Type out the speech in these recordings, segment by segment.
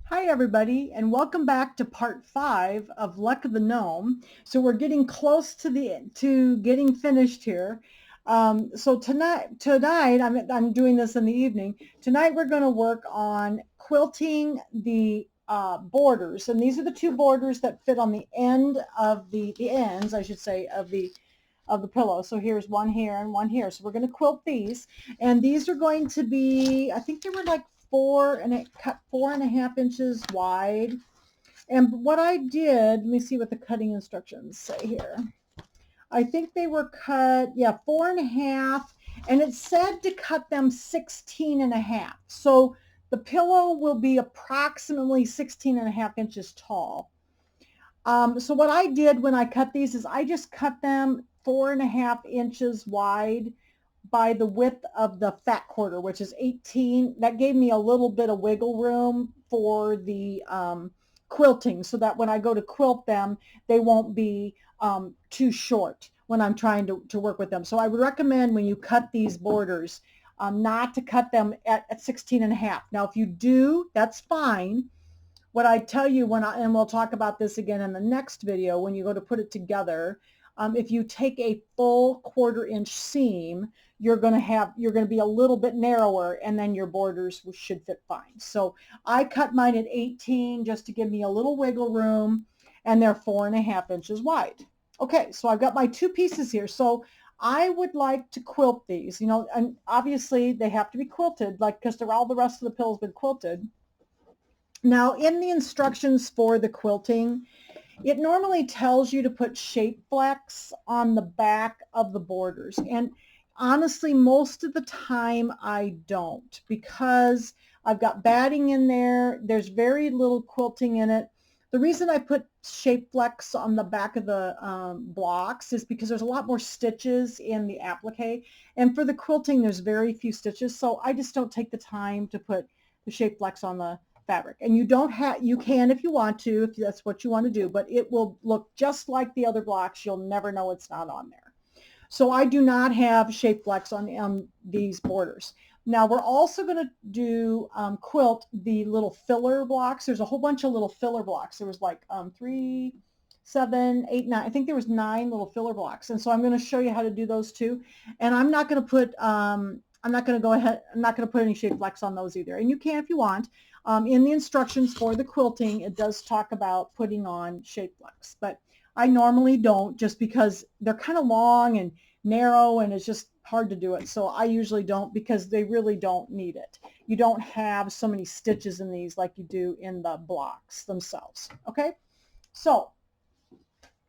Hi everybody, and welcome back to part 5 of Luck of the Gnome. So we're getting close to getting finished here. So tonight I'm doing this in the evening. Tonight we're going to work on quilting the borders, and these are the two borders that fit on the end of the ends, I should say, of the pillow. So here's one here and one here. So we're going to quilt these, and these are going to be, I think they were like cut 4.5 inches wide. And what I did, let me see what the cutting instructions say here. I think they were cut, yeah, 4.5, and it said to cut them 16.5. So the pillow will be approximately 16.5 inches tall. So what I did when I cut these is I just cut them 4.5 inches wide by the width of the fat quarter, which is 18. That gave me a little bit of wiggle room for the quilting, so that when I go to quilt them, they won't be too short when I'm trying to work with them. So I would recommend when you cut these borders not to cut them at 16.5. Now, if you do, that's fine. What I tell you and we'll talk about this again in the next video, when you go to put it together, if you take a full 1/4 inch seam, you're going to be a little bit narrower, and then your borders should fit fine. So I cut mine at 18 just to give me a little wiggle room, and they're 4.5 inches wide. Okay, so I've got my two pieces here. So I would like to quilt these, and obviously they have to be quilted, because all the rest of the pillow's been quilted. Now, in the instructions for the quilting, it normally tells you to put shape flex on the back of the borders. And honestly, most of the time I don't, because I've got batting in there. There's very little quilting in it. The reason I put shape flex on the back of the blocks is because there's a lot more stitches in the applique. And for the quilting, there's very few stitches. So I just don't take the time to put the shape flex on the fabric. And you can if you want to, if that's what you want to do, but it will look just like the other blocks. You'll never know it's not on there. So I do not have shape flex on these borders. Now we're also going to do quilt the little filler blocks. There's a whole bunch of little filler blocks. There was like 3, 7, 8, 9. I think there was 9 little filler blocks. And so I'm going to show you how to do those too. And I'm not going to put I'm not going to put any shape flex on those either. And you can if you want. In the instructions for the quilting, it does talk about putting on shape flex, but I normally don't, just because they're kind of long and narrow and it's just hard to do it. So I usually don't, because they really don't need it. You don't have so many stitches in these like you do in the blocks themselves. Okay, so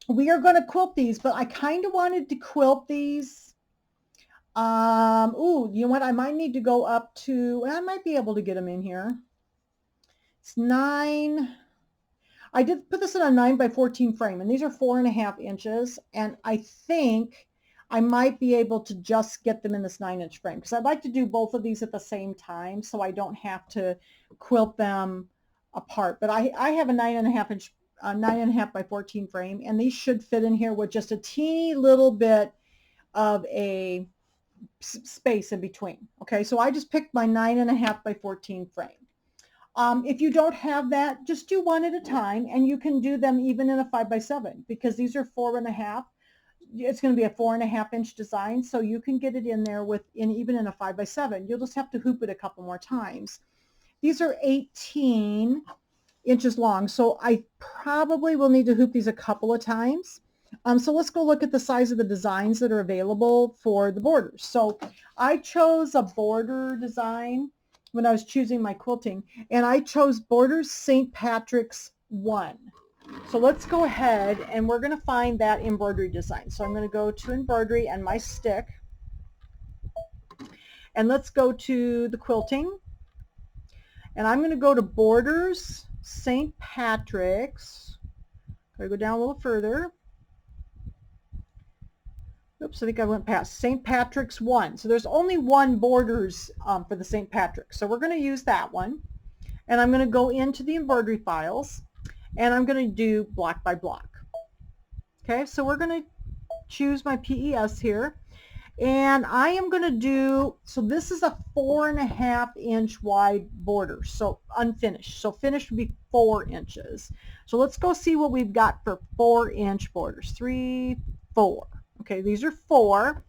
we are going to quilt these, but I kind of wanted to quilt these. Ooh, you know what? I might need to go up to, I might be able to get them in here. It's 9. I did put this in a 9x14 frame, and these are 4.5 inches. And I think I might be able to just get them in this 9-inch frame, because I'd like to do both of these at the same time so I don't have to quilt them apart. But I have a 9.5 inch, 9.5x14 frame, and these should fit in here with just a teeny little bit of a space in between. Okay, so I just picked my 9.5x14 frame. If you don't have that, just do one at a time, and you can do them even in a 5x7, because these are 4.5. It's going to be a 4.5-inch design, so you can get it in there even in a 5x7. You'll just have to hoop it a couple more times. These are 18 inches long, so I probably will need to hoop these a couple of times. So let's go look at the size of the designs that are available for the borders. So I chose a border design when I was choosing my quilting, and I chose Borders St. Patrick's 1. So let's go ahead, and we're going to find that embroidery design. So I'm going to go to embroidery and my stick, and let's go to the quilting, and I'm going to go to Borders St. Patrick's. I go down a little further. Oops, I think I went past St. Patrick's 1. So there's only one borders for the St. Patrick. So we're going to use that one. And I'm going to go into the embroidery files, and I'm going to do block by block. Okay, so we're going to choose my PES here. And I am going to do, so this is a 4.5-inch wide border, so unfinished. So finished would be 4 inches. So let's go see what we've got for 4-inch borders. 3, 4. Okay, these are 4.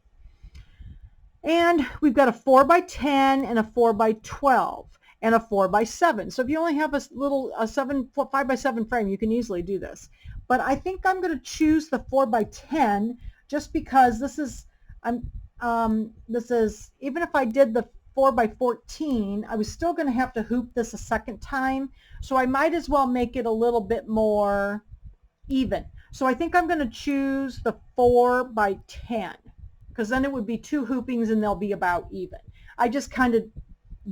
And we've got a 4x10 and a 4x12 and a 4x7. So if you only have a 5x7 frame, you can easily do this. But I think I'm going to choose the 4x10 just because this is, even if I did the 4x14, I was still going to have to hoop this a second time. So I might as well make it a little bit more even. So I think I'm going to choose the 4x10. Because then it would be 2 hoopings and they'll be about even. I just kind of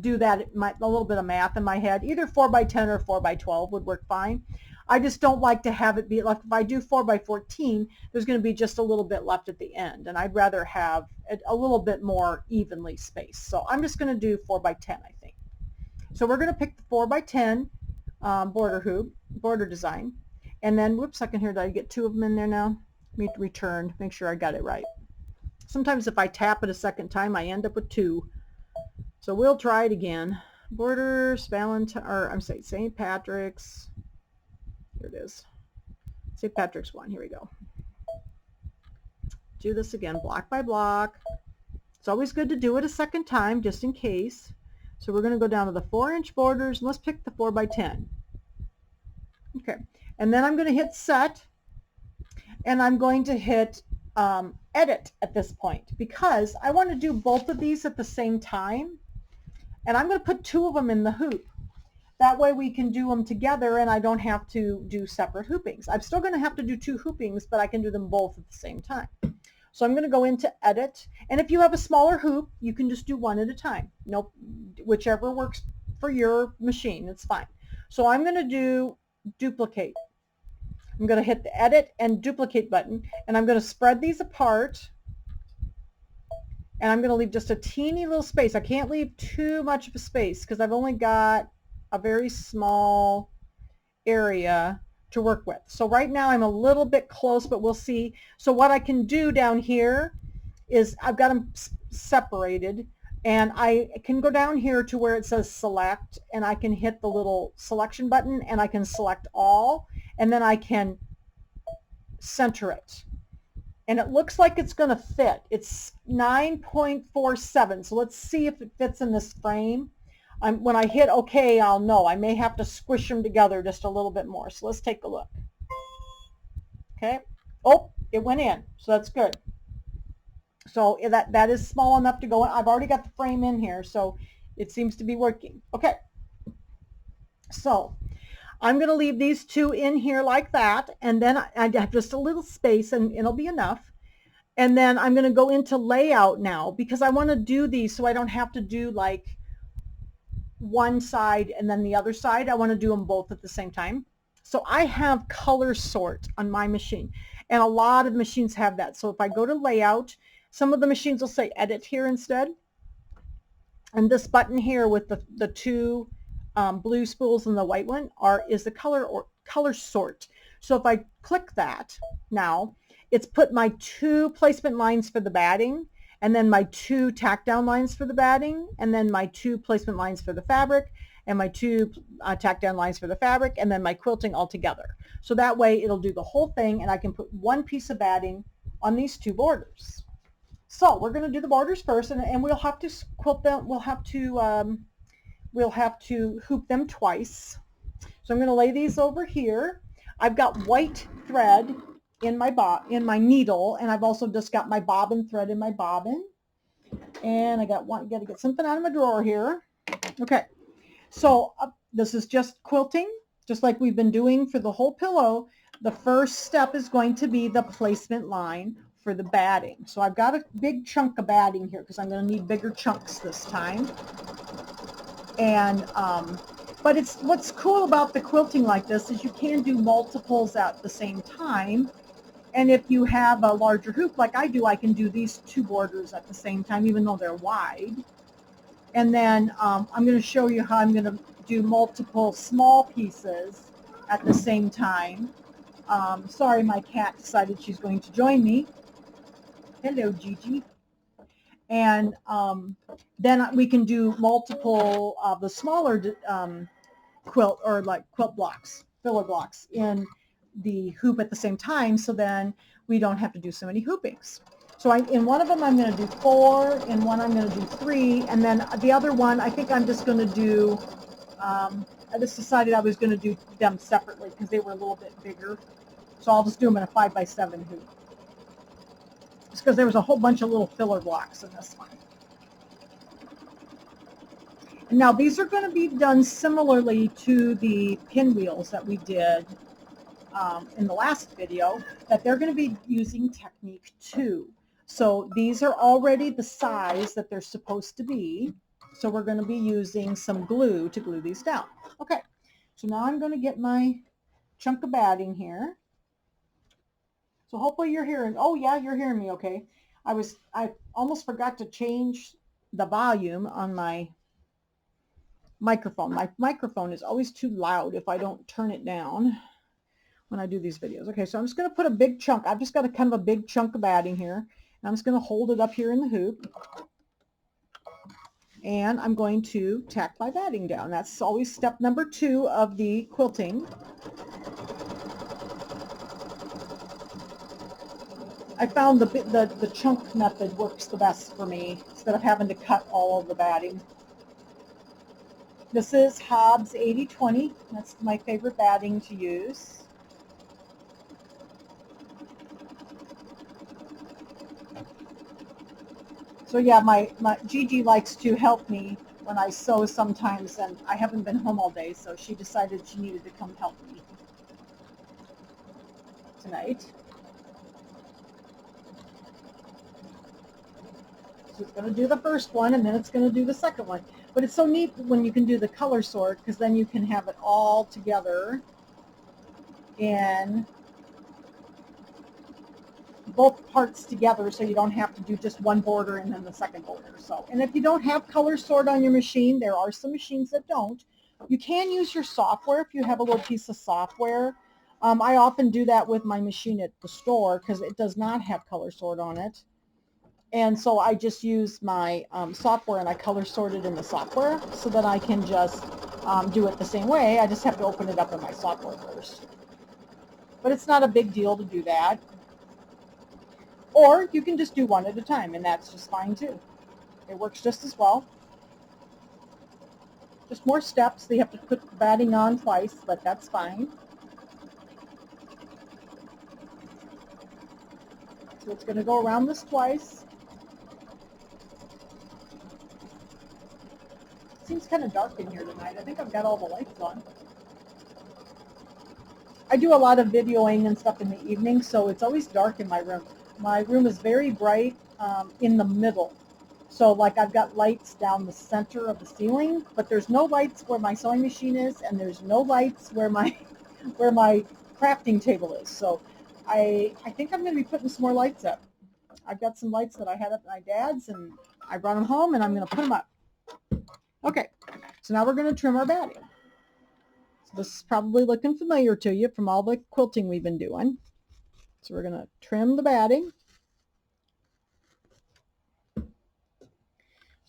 do that, a little bit of math in my head. Either 4x10 or 4x12 would work fine. I just don't like to have it be, like if I do 4x14, there's going to be just a little bit left at the end. And I'd rather have it a little bit more evenly spaced. So I'm just going to do 4x10, I think. So we're going to pick the 4x10 border design. And then, whoops, did I get 2 of them in there now? Let me return, make sure I got it right. Sometimes if I tap it a second time, I end up with 2. So we'll try it again. Borders, St. Patrick's. Here it is. St. Patrick's 1. Here we go. Do this again, block by block. It's always good to do it a second time, just in case. So we're going to go down to the 4-inch borders. Let's pick the 4x10. Okay. And then I'm going to hit set. And I'm going to hit edit at this point because I want to do both of these at the same time, and I'm going to put 2 of them in the hoop. That way we can do them together and I don't have to do separate hoopings. I'm still going to have to do 2 hoopings, but I can do them both at the same time. So I'm going to go into edit, and if you have a smaller hoop, you can just do 1 at a time. Nope, whichever works for your machine, it's fine. So I'm going to do duplicate. I'm going to hit the edit and duplicate button, and I'm going to spread these apart, and I'm going to leave just a teeny little space. I can't leave too much of a space because I've only got a very small area to work with. So right now I'm a little bit close, but we'll see. So what I can do down here is I've got them separated, and I can go down here to where it says select, and I can hit the little selection button, and I can select all, and then I can center it. And it looks like it's going to fit. It's 9.47, so let's see if it fits in this frame. When I hit OK, I'll know. I may have to squish them together just a little bit more. So let's take a look. Okay. Oh, it went in, so that's good. So that is small enough to go in. I've already got the frame in here, so it seems to be working. Okay. So I'm going to leave these 2 in here like that, and then I have just a little space, and it'll be enough. And then I'm going to go into layout now because I want to do these so I don't have to do like one side and then the other side. I want to do them both at the same time. So I have color sort on my machine, and a lot of machines have that. So if I go to layout, some of the machines will say edit here instead. And this button here with the 2 blue spools and the white one is the color sort. So if I click that now, it's put my 2 placement lines for the batting, and then my 2 tack down lines for the batting, and then my 2 placement lines for the fabric, and my 2 tack down lines for the fabric, and then my quilting all together. So that way it'll do the whole thing, and I can put 1 piece of batting on these 2 borders. So we're going to do the borders first, and we'll have to quilt them. We'll have to hoop them twice. So I'm going to lay these over here. I've got white thread in my needle, and I've also just got my bobbin thread in my bobbin. And I got to get something out of my drawer here. Okay, so this is just quilting, just like we've been doing for the whole pillow. The first step is going to be the placement line for the batting. So I've got a big chunk of batting here because I'm going to need bigger chunks this time. And but what's cool about the quilting like this is you can do multiples at the same time. And if you have a larger hoop like I do, I can do these 2 borders at the same time, even though they're wide. And then I'm going to show you how I'm going to do multiple small pieces at the same time. Sorry, my cat decided she's going to join me. Hello, Gigi. And then we can do multiple of the smaller quilt or like quilt blocks, filler blocks in the hoop at the same time, so then we don't have to do so many hoopings. So in one of them I'm going to do 4, in one I'm going to do 3, and then the other one I think I'm just going to do, I just decided I was going to do them separately because they were a little bit bigger. So I'll just do them in a 5x7 hoop. Just because there was a whole bunch of little filler blocks in this one. Now these are going to be done similarly to the pinwheels that we did in the last video, that they're going to be using technique 2. So these are already the size that they're supposed to be. So we're going to be using some glue to glue these down. Okay, so now I'm going to get my chunk of batting here. So hopefully you're hearing, oh yeah, you're hearing me okay. I almost forgot to change the volume on my microphone. My microphone is always too loud if I don't turn it down when I do these videos. Okay, so I'm just going to put a big chunk. I've just got a kind of a big chunk of batting here. And I'm just going to hold it up here in the hoop. And I'm going to tack my batting down. That's always step number 2 of the quilting. I found the chunk method works the best for me instead of having to cut all of the batting. This is Hobbs 80/20. That's my favorite batting to use. So yeah, my Gigi likes to help me when I sew sometimes, and I haven't been home all day, so she decided she needed to come help me tonight. So it's going to do the first one, and then it's going to do the second one. But it's so neat when you can do the color sort, because then you can have it all together in both parts together, so you don't have to do just one border and then the second border. So, and if you don't have color sort on your machine, there are some machines that don't. You can use your software if you have a little piece of software. I often do that with my machine at the store because it does not have color sort on it. And so I just use my software and I color sort it in the software so that I can just do it the same way. I just have to open it up in my software first. But it's not a big deal to do that. Or you can just do one at a time, and that's just fine too. It works just as well. Just more steps. They have to put the batting on twice, but that's fine. So it's going to go around this twice. It seems kind of dark in here tonight. I think I've got all the lights on. I do a lot of videoing and stuff in the evening, so it's always dark in my room. My room is very bright in the middle. So like I've got lights down the center of the ceiling, but there's no lights where my sewing machine is, and there's no lights where my crafting table is. So I think I'm going to be putting some more lights up. I've got some lights that I had at my dad's, and I brought them home, and I'm going to put them up. Okay, so now we're going to trim our batting. So this is probably looking familiar to you from all the quilting we've been doing. So we're going to trim the batting.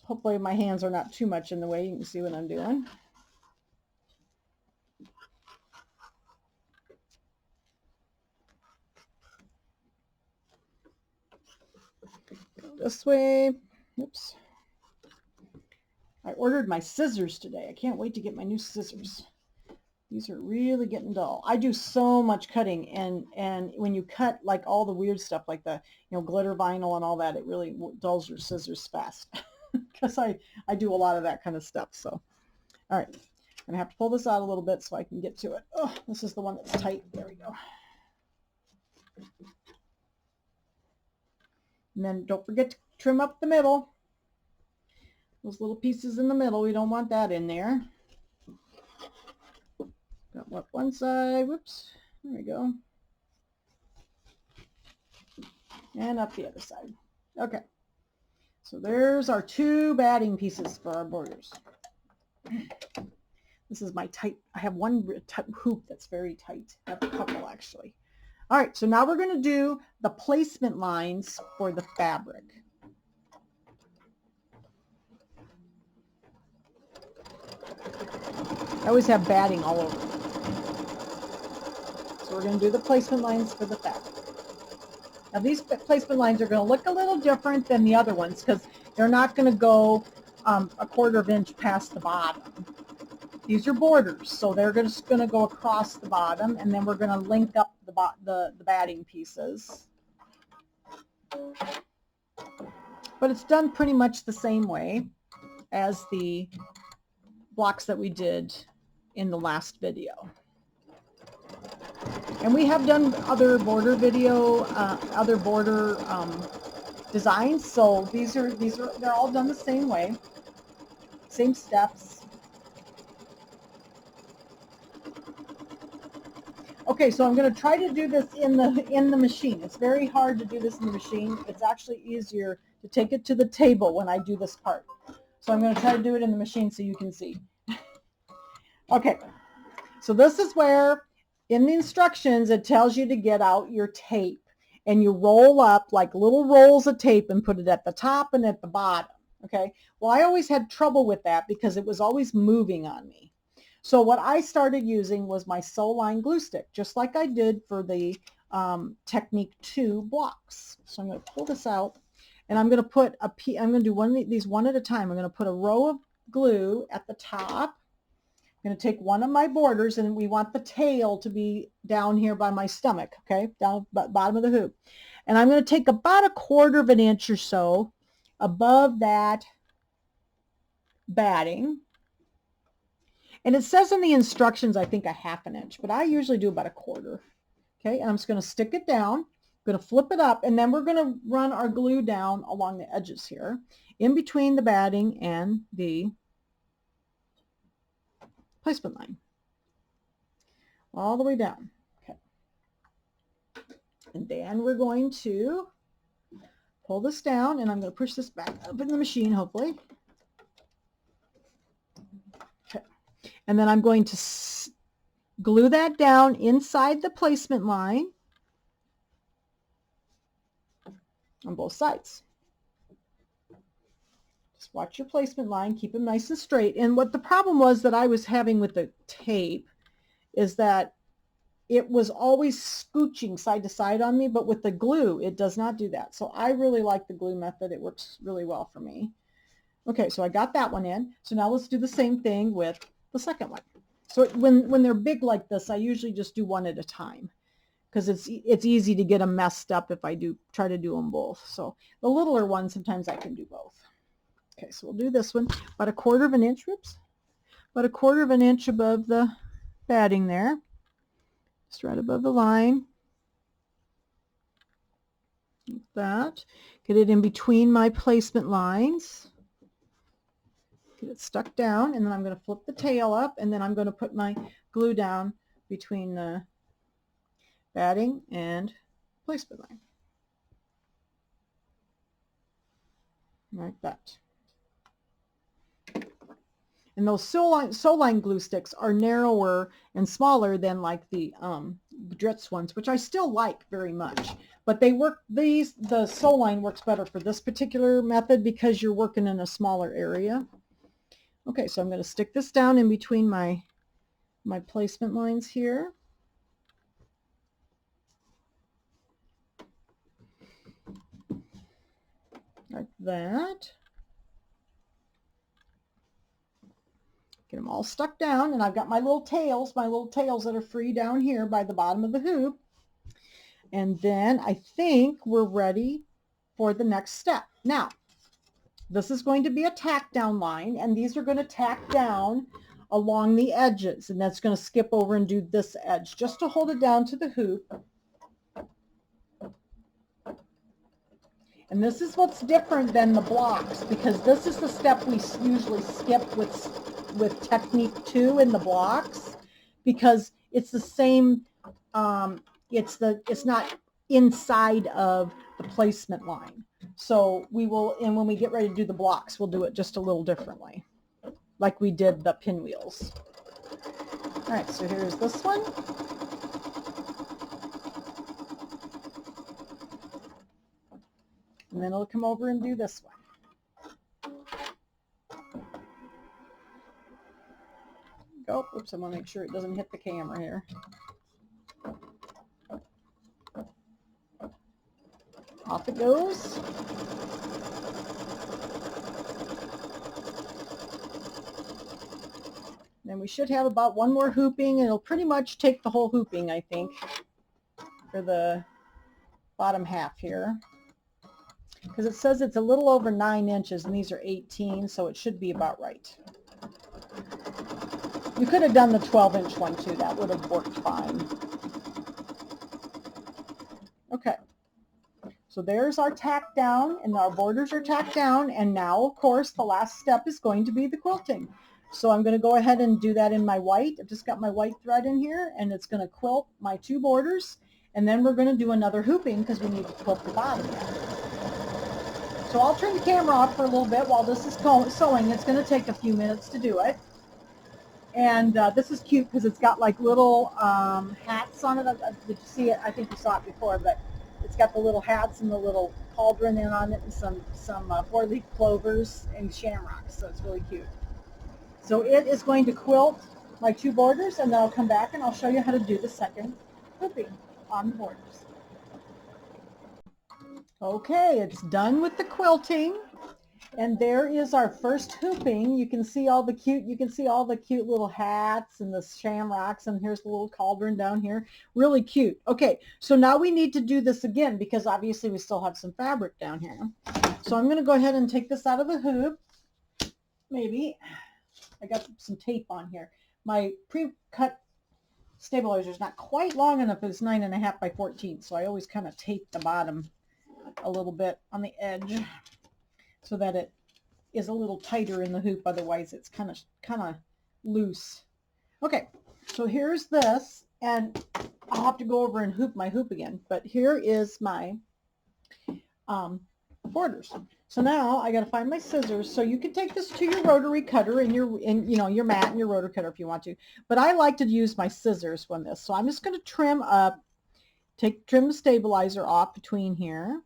Hopefully my hands are not too much in the way. You can see what I'm doing. Go this way. Oops. I ordered my scissors today. I can't wait to get my new scissors. These are really getting dull. I do so much cutting, and when you cut like all the weird stuff like the glitter vinyl and all that, it really dulls your scissors fast because I do a lot of that kind of stuff. So, all right, I'm gonna have to pull this out a little bit so I can get to it. Oh, this is the one that's tight. There we go. And then don't forget to trim up the middle. Those little pieces in the middle, we don't want that in there. Got up one side, whoops, there we go. And up the other side. Okay, so there's our 2 batting pieces for our borders. This is my tight, I have one hoop that's very tight. I have a couple actually. All right, so now we're going to do the placement lines for the fabric. I always have batting all over. So we're going to do the placement lines for the fabric. Now these placement lines are going to look a little different than the other ones because they're not going to go a 1/4 inch past the bottom. These are borders, so they're just going to go across the bottom, and then we're going to link up the batting pieces. But it's done pretty much the same way as the blocks that we did in the last video. And we have done other border designs, so they're all done the same way, same steps. Okay, so I'm going to try to do this in the machine. It's very hard to do this in the machine. It's actually easier to take it to the table when I do this part. So I'm going to try to do it in the machine so you can see. Okay, so this is where in the instructions it tells you to get out your tape, and you roll up like little rolls of tape and put it at the top and at the bottom. Okay, well, I always had trouble with that because it was always moving on me. So what I started using was my Soline glue stick, just like I did for the Technique 2 blocks. So I'm going to pull this out, and I'm going to put I'm going to do these one at a time. I'm going to put a row of glue at the top. I'm going to take one of my borders, and we want the tail to be down here by my stomach, okay, down at the bottom of the hoop. And I'm going to take about 1/4 inch or so above that batting. And it says in the instructions, I think 1/2 inch, but I usually do about 1/4. Okay, and I'm just going to stick it down. I'm going to flip it up, and then we're going to run our glue down along the edges here, in between the batting and the placement line, all the way down. Okay, and then we're going to pull this down, and I'm going to push this back up in the machine, hopefully. Okay, and then I'm going to glue that down inside the placement line on both sides. Just watch your placement line, keep them nice and straight. And what the problem was that I was having with the tape is that it was always scooching side to side on me, but with the glue, it does not do that. So I really like the glue method. It works really well for me. Okay, so I got that one in. So now let's do the same thing with the second one. So when they're big like this, I usually just do one at a time because it's easy to get them messed up if I try to do them both. So the littler ones, sometimes I can do both. Okay, so we'll do this one about 1/4 inch, whoops, about 1/4 inch above the batting there, just right above the line, like that. Get it in between my placement lines. Get it stuck down, and then I'm going to flip the tail up, and then I'm going to put my glue down between the batting and placement line, like that. And those Soline glue sticks are narrower and smaller than like the Dritz ones, which I still like very much. But they work, the Soline works better for this particular method because you're working in a smaller area. Okay, so I'm going to stick this down in between my placement lines here. Like that. Get them all stuck down, and I've got my little tails that are free down here by the bottom of the hoop. And then I think we're ready for the next step. Now, this is going to be a tack down line, and these are going to tack down along the edges, and that's going to skip over and do this edge just to hold it down to the hoop. And this is what's different than the blocks, because this is the step we usually skip with Technique 2 in the blocks, because it's the same, it's not inside of the placement line. So we will, and when we get ready to do the blocks, we'll do it just a little differently, like we did the pinwheels. All right, so here's this one. And then it'll come over and do this one. Go, Oops, I want to make sure it doesn't hit the camera here. Off it goes. Then we should have about one more hooping. It'll pretty much take the whole hooping, I think, for the bottom half here. Because it says it's a little over 9 inches and these are 18, so it should be about right. You could have done the 12-inch one too. That would have worked fine. Okay. So there's our tack down, and our borders are tacked down, and now, of course, the last step is going to be the quilting. So I'm going to go ahead and do that in my white. I've just got my white thread in here, and it's going to quilt my 2 borders, and then we're going to do another hooping because we need to quilt the bottom yet. So I'll turn the camera off for a little bit while this is sewing. It's going to take a few minutes to do it. And this is cute because it's got like little hats on it. Did you see it? I think you saw it before, but it's got the little hats and the little cauldron in on it and some 4-leaf clovers and shamrocks, so it's really cute. So it is going to quilt my 2 borders, and then I'll come back and I'll show you how to do the second hooping on the borders. Okay, it's done with the quilting, and there is our first hooping. You can see all the cute little hats and the shamrocks, and here's the little cauldron down here. Really cute. Okay, so now we need to do this again because obviously we still have some fabric down here. So I'm going to go ahead and take this out of the hoop. Maybe. I got some tape on here. My pre-cut stabilizer is not quite long enough. It's 9.5 by 14, so I always kind of tape the bottom a little bit on the edge so that it is a little tighter in the hoop. Otherwise, it's kind of loose. Okay, so here's this, and I'll have to go over and hoop my hoop again. But here is my borders. So now I got to find my scissors. So you can take this to your rotary cutter and your mat and your rotary cutter if you want to. But I like to use my scissors when this. So I'm just going to trim up, trim the stabilizer off between here.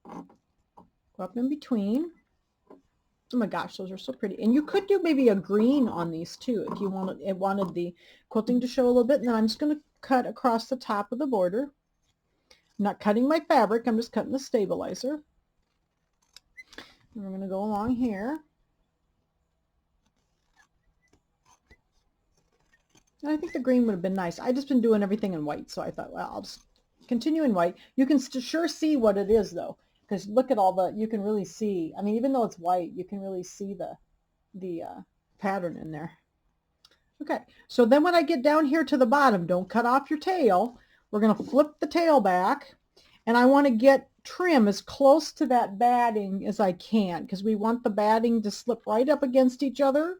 Go up in between. Oh my gosh, those are so pretty. And you could do maybe a green on these too if you wanted the quilting to show a little bit. And then I'm just going to cut across the top of the border. I'm not cutting my fabric, I'm just cutting the stabilizer. And we're going to go along here. And I think the green would have been nice. I just been doing everything in white, so I thought, well, I'll just continue in white. You can sure see what it is though, because look at all the, you can really see, I mean, even though it's white, you can really see the pattern in there. Okay, so then when I get down here to the bottom, don't cut off your tail. We're going to flip the tail back, and I want to get trim as close to that batting as I can, because we want the batting to slip right up against each other.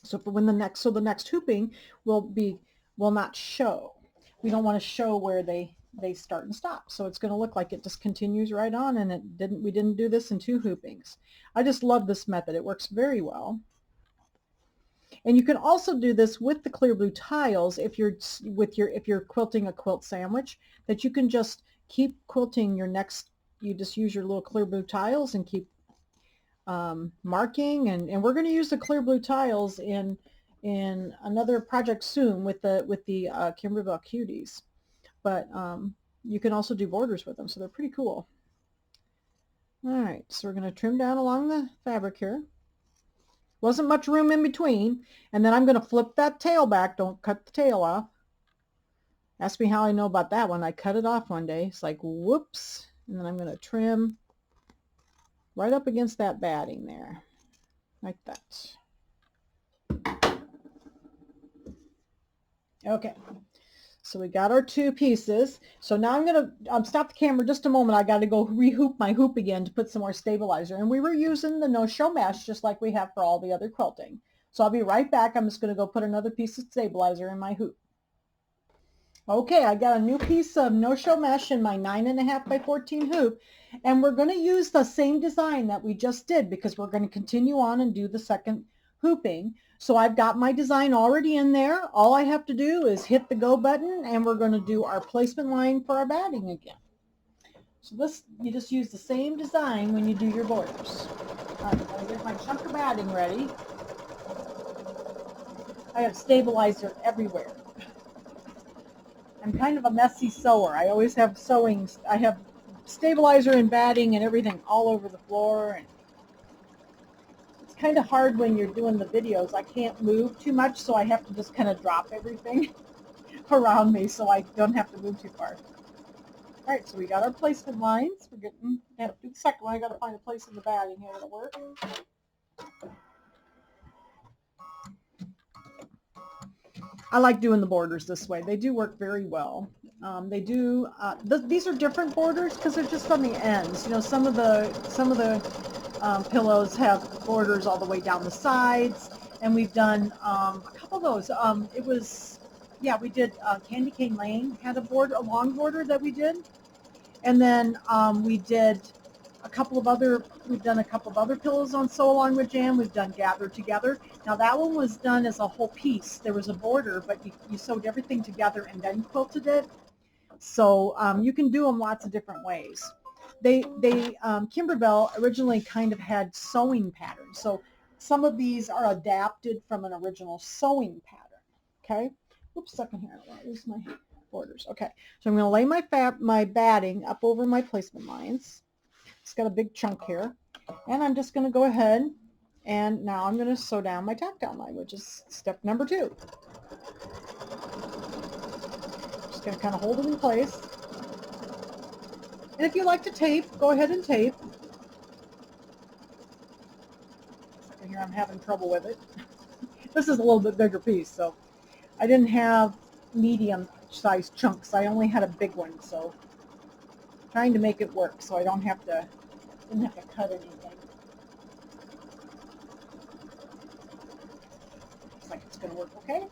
So for when the next hooping will not show. We don't want to show where they start and stop. So it's going to look like it just continues right on, and we didn't do this in 2 hoopings. I just love this method. It works very well. And you can also do this with the clear blue tiles if you're quilting a quilt sandwich, that you can just keep quilting your next, you just use your little clear blue tiles and keep marking, and we're going to use the clear blue tiles in another project soon with the Kimberbell cuties, but you can also do borders with them, so they're pretty cool. All right, so we're going to trim down along the fabric here. Wasn't much room in between, and then I'm going to flip that tail back. Don't cut the tail off. Ask me how I know about that one. I cut it off one day. It's like, whoops. And then I'm going to trim right up against that batting there, like that. Okay, so we got our 2 pieces. So now I'm going to stop the camera just a moment. I got to go rehoop my hoop again to put some more stabilizer. And we were using the no-show mesh just like we have for all the other quilting. So I'll be right back. I'm just going to go put another piece of stabilizer in my hoop. Okay, I got a new piece of no-show mesh in my 9.5 by 14 hoop, and we're going to use the same design that we just did because we're going to continue on and do the second hooping. So I've got my design already in there. All I have to do is hit the go button, and we're going to do our placement line for our batting again. So this, you just use the same design when you do your borders. All right, I'm going to get my chunk of batting ready. I have stabilizer everywhere. I'm kind of a messy sewer. I always have sewing. I have stabilizer and batting and everything all over the floor. And it's kind of hard when you're doing the videos. I can't move too much, so I have to just kind of drop everything around me so I don't have to move too far. All right, so we got our placement lines. We're getting, I have to do the second one. I got to find a place in the batting here that'll work. I like doing the borders this way. They do work very well. They do. These are different borders because they're just on the ends. You know, some of the pillows have borders all the way down the sides, and we've done a couple of those. It was, yeah, we did. Candy Cane Lane had a long border that we did, and then we did a couple of other. We've done a couple of other pillows on Sew Along with Jan. We've done Gather Together. Now that one was done as a whole piece. There was a border, but you sewed everything together and then quilted it. So you can do them lots of different ways. Kimberbell originally kind of had sewing patterns. So some of these are adapted from an original sewing pattern. Okay. Oops, second here. I want to lose my borders. Okay. So I'm going to lay my batting up over my placement lines. It's got a big chunk here. And I'm just going to go ahead and now I'm going to sew down my tack down line, which is step number 2. Just going to kind of hold it in place. And if you like to tape, go ahead and tape. Here I'm having trouble with it. This is a little bit bigger piece, so I didn't have medium-sized chunks. I only had a big one, so I'm trying to make it work so I didn't have to cut anything. Looks like it's going to work okay.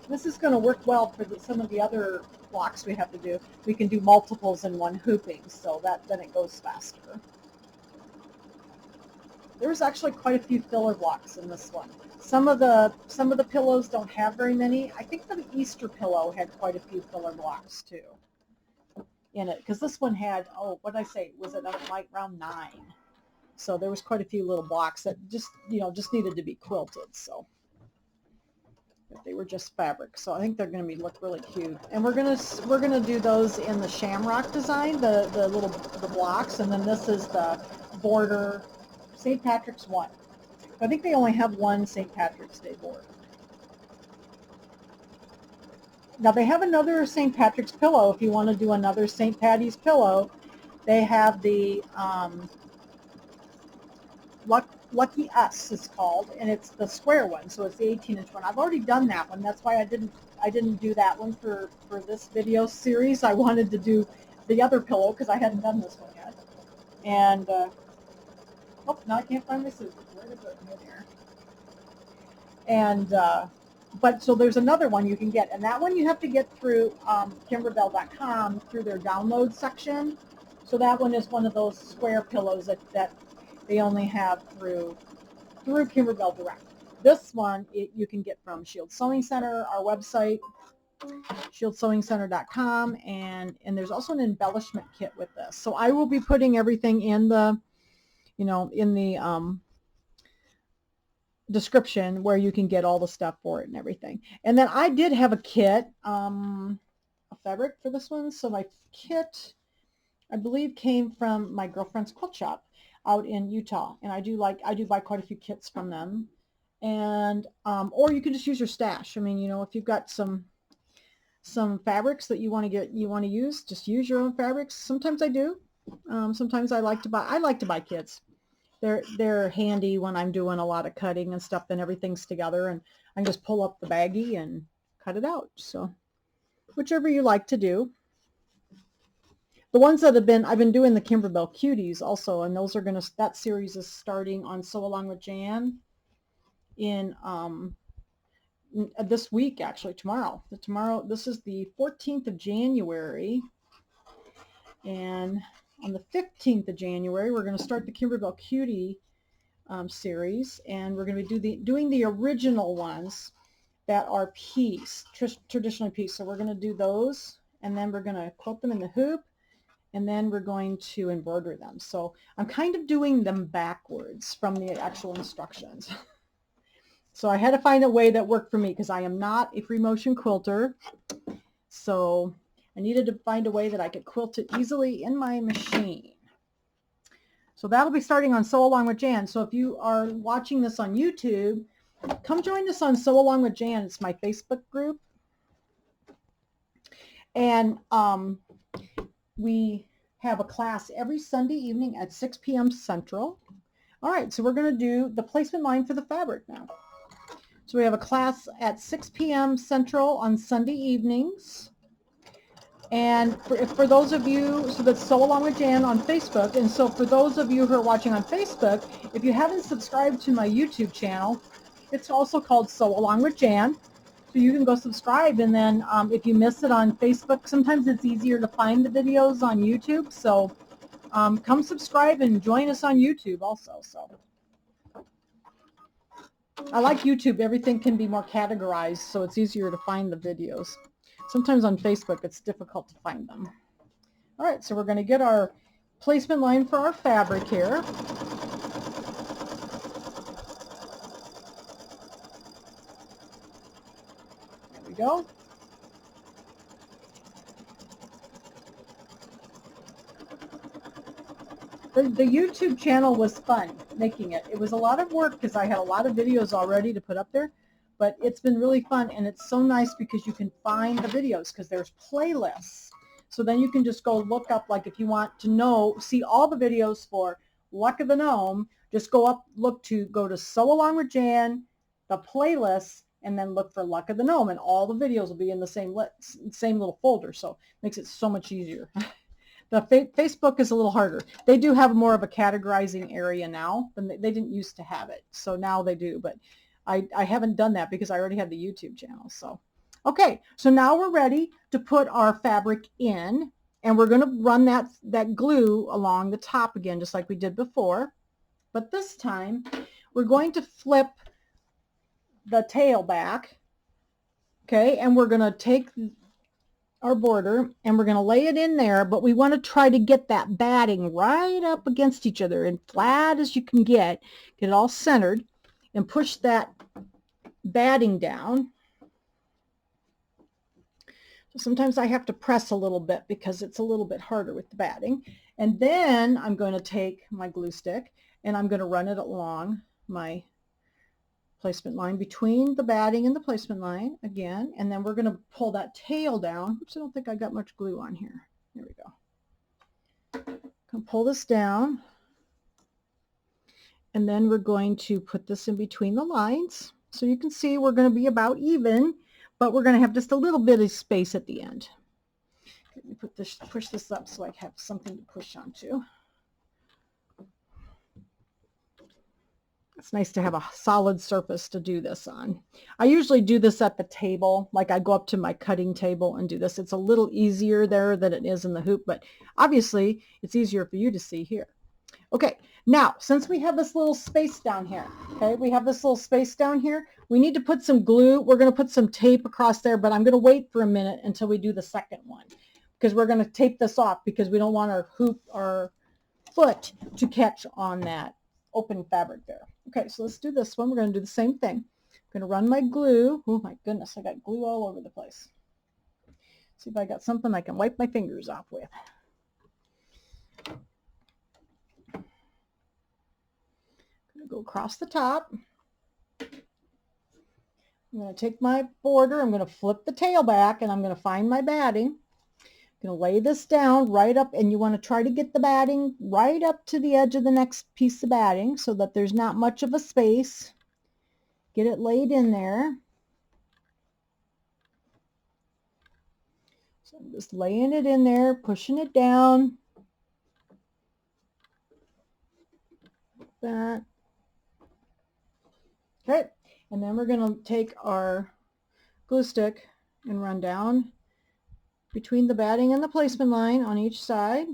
This is going to work well for some of the other blocks we have to do. We can do multiples in one hooping, so then it goes faster. There's actually quite a few filler blocks in this one. Some of the pillows don't have very many. I think the Easter pillow had quite a few filler blocks too in it, because this one had, oh, what did I say? Was it like around 9? So there was quite a few little blocks that just needed to be quilted. So. But they were just fabric, so I think they're going to look really cute. And we're gonna do those in the shamrock design, the blocks, and then this is the border St. Patrick's one. I think they only have one St. Patrick's Day border. Now they have another St. Patrick's pillow. If you want to do another St. Patty's pillow, they have the Lucky Us is called, and it's the square one, so it's the 18-inch one. I've already done that one. That's why I didn't do that one for this video series. I wanted to do the other pillow because I hadn't done this one yet. And oh, now I can't find my scissors. Where did it go here? And but so there's another one you can get, and that one you have to get through Kimberbell.com through their download section. So that one is one of those square pillows that they only have through Kimberbell Direct. This one you can get from Shield Sewing Center, our website, shieldsewingcenter.com, and there's also an embellishment kit with this. So I will be putting everything in the description where you can get all the stuff for it and everything. And then I did have a kit, a fabric for this one. So my kit, I believe, came from my girlfriend's quilt shop out in Utah, and I do buy quite a few kits from them. And or you can just use your stash. I mean, if you've got some fabrics that you want to use, just use your own fabrics. Sometimes I do. Sometimes I like to buy kits. They're handy when I'm doing a lot of cutting and stuff, and everything's together, and I can just pull up the baggie and cut it out. So whichever you like to do. The ones that I've been doing the Kimberbell Cuties also, and those are that series is starting on Sew Along with Jan in this week, actually tomorrow. This is the 14th of January, and on the 15th of January we're going to start the Kimberbell Cutie series, and we're going to be doing the original ones that are traditionally pieced. So we're going to do those, and then we're going to quilt them in the hoop. and then we're going to embroider them. So I'm kind of doing them backwards from the actual instructions. So I had to find a way that worked for me because I am not a free motion quilter. So I needed to find a way that I could quilt it easily in my machine. So that'll be starting on Sew Along with Jan. So if you are watching this on YouTube, come join us on Sew Along with Jan. It's my Facebook group. And we have a class every Sunday evening at 6 p.m. Central. All right, so we're going to do the placement line for the fabric now. So we have a class at 6 p.m. Central on Sunday evenings. And for those of you, so that's Sew Along with Jan on Facebook. And so for those of you who are watching on Facebook, if you haven't subscribed to my YouTube channel, it's also called Sew Along with Jan. So you can go subscribe, and then if you miss it on Facebook, sometimes it's easier to find the videos on YouTube. So come subscribe and join us on YouTube also. So I like YouTube. Everything can be more categorized, so it's easier to find the videos. Sometimes on Facebook, it's difficult to find them. All right, so we're going to get our placement line for our fabric here. There we go. The YouTube channel was fun making it. It was a lot of work because I had a lot of videos already to put up there, but it's been really fun, and it's so nice because you can find the videos because there's playlists. So then you can just go look up, like if you want to see all the videos for Luck of the Gnome, just go to Sew Along with Jan, the playlists, and then look for Luck of the Gnome, and all the videos will be in the same little folder. So it makes it so much easier. The Facebook is a little harder. They do have more of a categorizing area now, than they didn't used to have it. So now they do, but I haven't done that because I already have the YouTube channel. So, okay, so now we're ready to put our fabric in, and we're going to run that glue along the top again, just like we did before. But this time, we're going to flip the tail back, okay, and we're going to take our border and we're going to lay it in there, but we want to try to get that batting right up against each other and flat as you can get it all centered, and push that batting down. So sometimes I have to press a little bit because it's a little bit harder with the batting. And then I'm going to take my glue stick and I'm going to run it along my placement line between the batting and the placement line again, and then we're going to pull that tail down. Oops, I don't think I got much glue on here. There we go. Can pull this down, and then we're going to put this in between the lines. So you can see we're going to be about even, but we're going to have just a little bit of space at the end. Let me push this up so I have something to push onto. It's nice to have a solid surface to do this on. I usually do this at the table, like I go up to my cutting table and do this. It's a little easier there than it is in the hoop, but obviously it's easier for you to see here. Okay, now since we have this little space down here, okay, we need to put some glue. We're going to put some tape across there, but I'm going to wait for a minute until we do the second one because we're going to tape this off because we don't want our hoop or foot to catch on that open fabric there. Okay, so let's do this one. We're going to do the same thing. I'm going to run my glue. Oh my goodness, I got glue all over the place. See if I got something I can wipe my fingers off with. I'm going to go across the top. I'm going to take my border. I'm going to flip the tail back, and I'm going to find my batting. I'm going to lay this down right up, and you want to try to get the batting right up to the edge of the next piece of batting so that there's not much of a space. Get it laid in there. So I'm just laying it in there, pushing it down. That. Okay, and then we're going to take our glue stick and run down between the batting and the placement line on each side.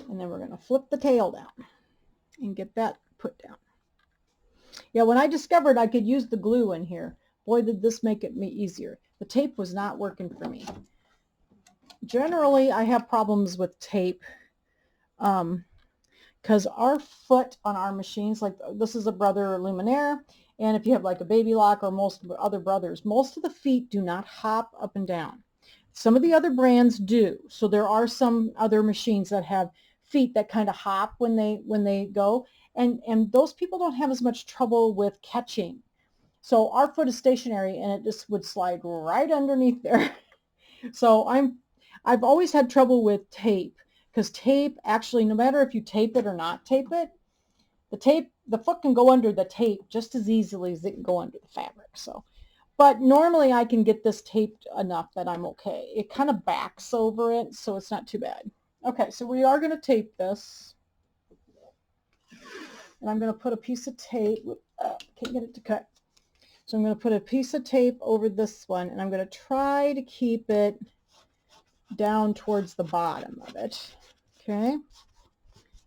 And then we're going to flip the tail down and get that put down. Yeah, when I discovered I could use the glue in here, boy, did this make it easier. The tape was not working for me. generally I have problems with tape because our foot on our machines, like this is a Brother Luminaire, and if you have like a Baby Lock or most other Brothers, most of the feet do not hop up and down. Some of the other brands do. So there are some other machines that have feet that kind of hop when they go, and those people don't have as much trouble with catching. So our foot is stationary and it just would slide right underneath there. So I've always had trouble with tape, because tape actually, no matter if you tape it or not tape it, the foot can go under the tape just as easily as it can go under the fabric. So, but normally I can get this taped enough that I'm okay. It kind of backs over it, so it's not too bad. Okay, so we are going to tape this. And I'm going to put a piece of tape, can't get it to cut. So I'm going to put a piece of tape over this one, and I'm going to try to keep it down towards the bottom of it. Okay.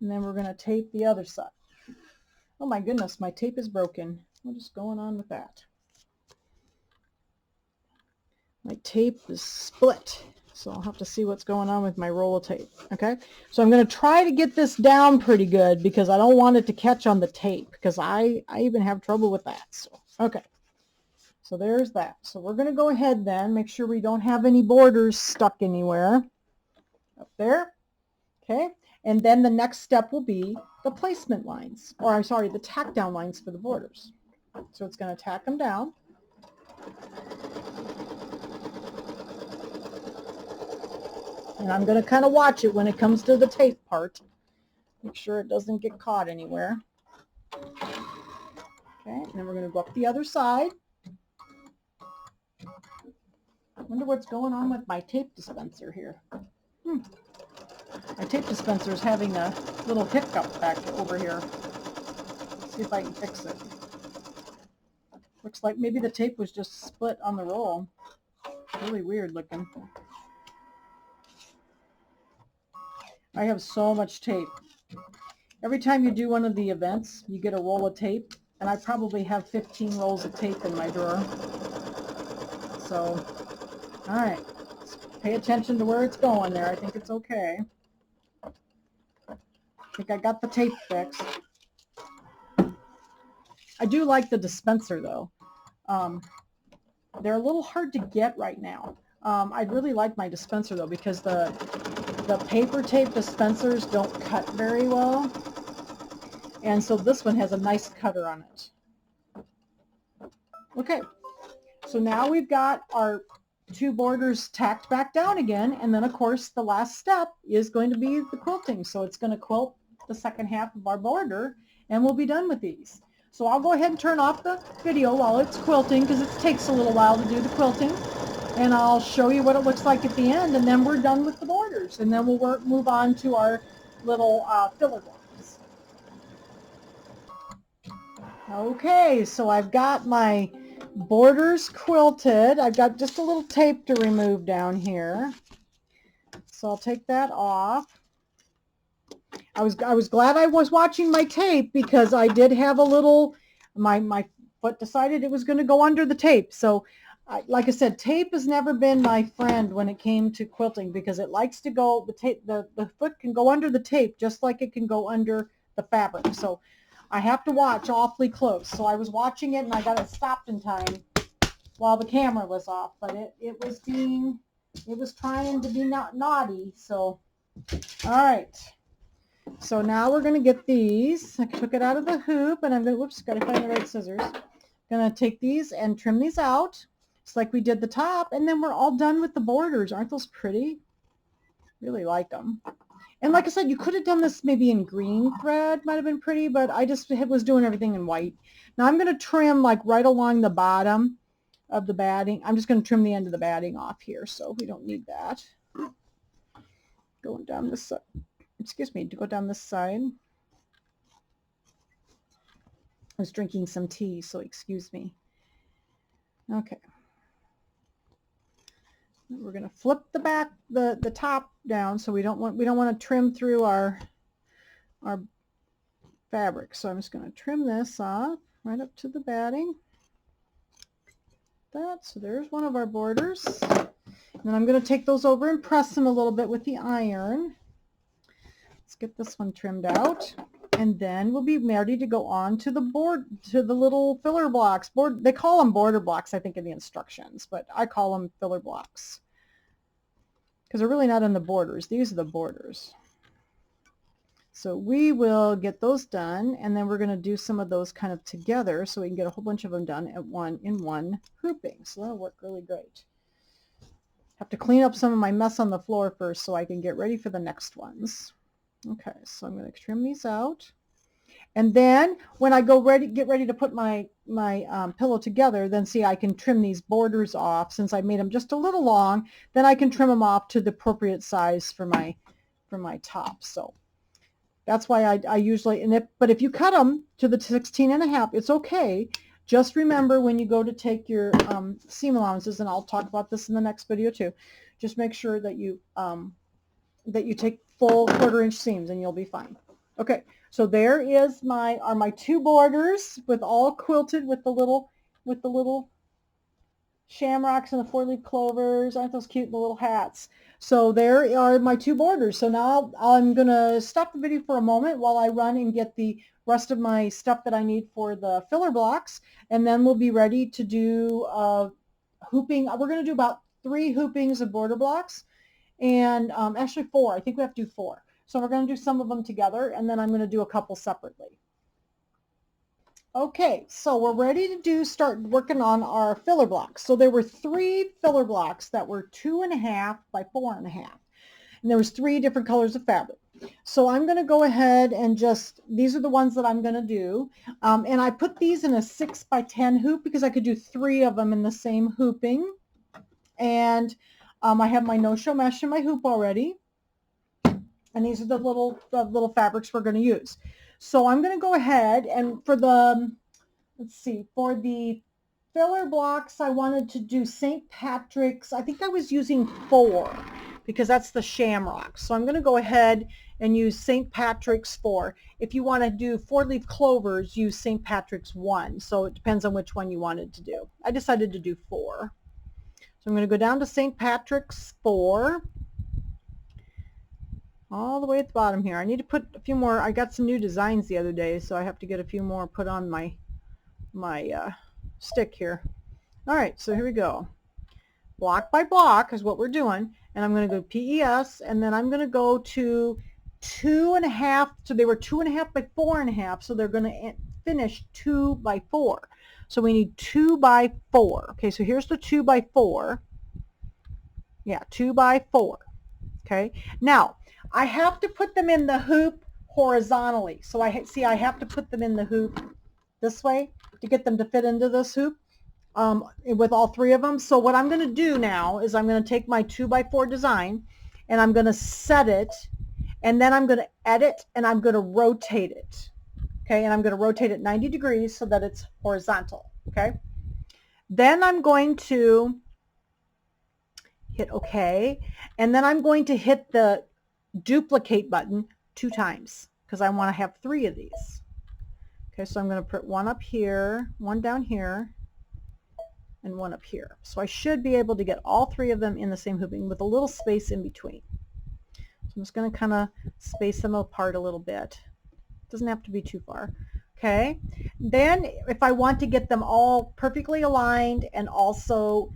And then we're going to tape the other side. Oh my goodness, my tape is broken. What is going on with that? My tape is split. So I'll have to see what's going on with my roll of tape. Okay. So I'm going to try to get this down pretty good because I don't want it to catch on the tape, because I even have trouble with that. So, okay. So there's that. So we're going to go ahead then, make sure we don't have any borders stuck anywhere. Up there. Okay. And then the next step will be the placement lines, or I'm sorry, the tack down lines for the borders. So it's going to tack them down. And I'm going to kind of watch it when it comes to the tape part. Make sure it doesn't get caught anywhere. Okay, and then we're going to go up the other side. I wonder what's going on with my tape dispenser here. My tape dispenser is having a little hiccup back over here. Let's see if I can fix it. Looks like maybe the tape was just split on the roll. Really weird looking. I have so much tape. Every time you do one of the events, you get a roll of tape, and I probably have 15 rolls of tape in my drawer. So, all right, pay attention to where it's going there. I think it's okay. I think I got the tape fixed. I do like the dispenser though. They're a little hard to get right now. I'd really like my dispenser though, because the paper tape dispensers don't cut very well. And so this one has a nice cutter on it. Okay, so now we've got our two borders tacked back down again, and then of course the last step is going to be the quilting. So it's going to quilt the second half of our border, and we'll be done with these. So I'll go ahead and turn off the video while it's quilting, because it takes a little while to do the quilting, and I'll show you what it looks like at the end, and then we're done with the borders, and then we'll move on to our little filler blocks. Okay, so I've got my borders quilted. I've got just a little tape to remove down here. So I'll take that off. I was glad I was watching my tape, because I did have a little, my foot decided it was going to go under the tape. So like I said, tape has never been my friend when it came to quilting, because it likes to go, the foot can go under the tape just like it can go under the fabric. So I have to watch awfully close. So I was watching it, and I got it stopped in time while the camera was off, but it was trying to be naughty. So, all right. So now we're going to get these. I took it out of the hoop, and I'm going to, whoops, got to find the right scissors. Going to take these and trim these out, just like we did the top, and then we're all done with the borders. Aren't those pretty? Really like them. And like I said, you could have done this maybe in green thread, might have been pretty, but I just was doing everything in white. Now I'm going to trim like right along the bottom of the batting. I'm just going to trim the end of the batting off here, so we don't need that. Going down this side. Excuse me, to go down this side. I was drinking some tea, so excuse me. Okay. We're going to flip the back, the top down, so we don't want to trim through our fabric. So I'm just going to trim this off right up to the batting. So there's one of our borders. And I'm going to take those over and press them a little bit with the iron. Let's get this one trimmed out. And then we'll be ready to go on to the board, to the little filler blocks. They call them border blocks, I think, in the instructions, but I call them filler blocks because they're really not in the borders. These are the borders. So we will get those done, and then we're going to do some of those kind of together so we can get a whole bunch of them done in one grouping. So that'll work really great. Have to clean up some of my mess on the floor first so I can get ready for the next ones. Okay, so I'm going to trim these out. And then when I get ready to put my pillow together, then see, I can trim these borders off. Since I made them just a little long, then I can trim them off to the appropriate size for my top. So that's why I usually, but if you cut them to the 16.5, it's okay. Just remember when you go to take your seam allowances, and I'll talk about this in the next video too, just make sure that you take full 1/4 inch seams and you'll be fine. Okay, so there is my two borders with all quilted with the little shamrocks and the 4-leaf clovers. Aren't those cute, the little hats? So there are my two borders. So now I'm going to stop the video for a moment while I run and get the rest of my stuff that I need for the filler blocks, and then we'll be ready to do hooping. We're going to do about 3 hoopings of border blocks, and actually 4. I think we have to do 4. So we're going to do some of them together, and then I'm going to do a couple separately. Okay, so we're ready to start working on our filler blocks. So there were 3 filler blocks that were 2.5 by 4.5, and there was 3 different colors of fabric. So I'm going to go ahead and these are the ones that I'm going to do, and I put these in a 6 by 10 hoop because I could do 3 of them in the same hooping, and I have my no-show mesh in my hoop already, and these are the little fabrics we're going to use. So I'm going to go ahead and for the filler blocks, I wanted to do St. Patrick's. I think I was using 4 because that's the shamrock. So I'm going to go ahead and use St. Patrick's 4. If you want to do 4-leaf clovers, use St. Patrick's 1. So it depends on which one you wanted to do. I decided to do 4. So I'm going to go down to St. Patrick's 4. All the way at the bottom here. I need to put a few more. I got some new designs the other day, so I have to get a few more put on my stick here. All right, so here we go. Block by block is what we're doing, and I'm going to go PES, and then I'm going to go to 2.5. So they were 2.5 by 4.5, so they're going to finish 2 by 4. So we need 2 by 4. Okay, so here's the 2 by 4. Yeah, 2 by 4. Okay, now I have to put them in the hoop horizontally. So I have to put them in the hoop this way to get them to fit into this hoop with all 3 of them. So what I'm going to do now is I'm going to take my 2 by 4 design, and I'm going to set it, and then I'm going to edit, and I'm going to rotate it. Okay, and I'm going to rotate it 90 degrees so that it's horizontal. Okay, then I'm going to hit OK, and then I'm going to hit the duplicate button 2 times because I want to have 3 of these. Okay, so I'm going to put 1 up here, 1 down here, and 1 up here. So I should be able to get all 3 of them in the same hooping with a little space in between. So I'm just going to kind of space them apart a little bit. Doesn't have to be too far. Okay, then if I want to get them all perfectly aligned and also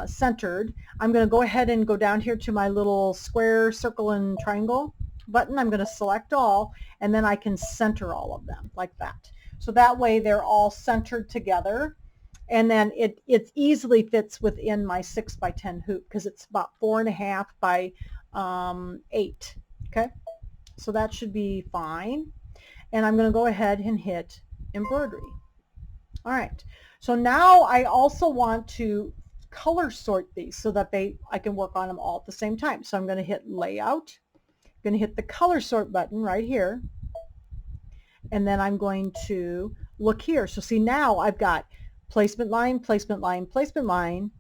centered, I'm going to go ahead and go down here to my little square, circle, and triangle button. I'm going to select all, and then I can center all of them like that. So that way they're all centered together, and then it easily fits within my 6 by 10 hoop because it's about 4.5 by 8. Okay, so that should be fine. And I'm going to go ahead and hit embroidery. All right, so now I also want to color sort these so that I can work on them all at the same time. So I'm going to hit layout, I'm going to hit the color sort button right here, and then I'm going to look here. So see, now I've got placement line, placement line, placement line,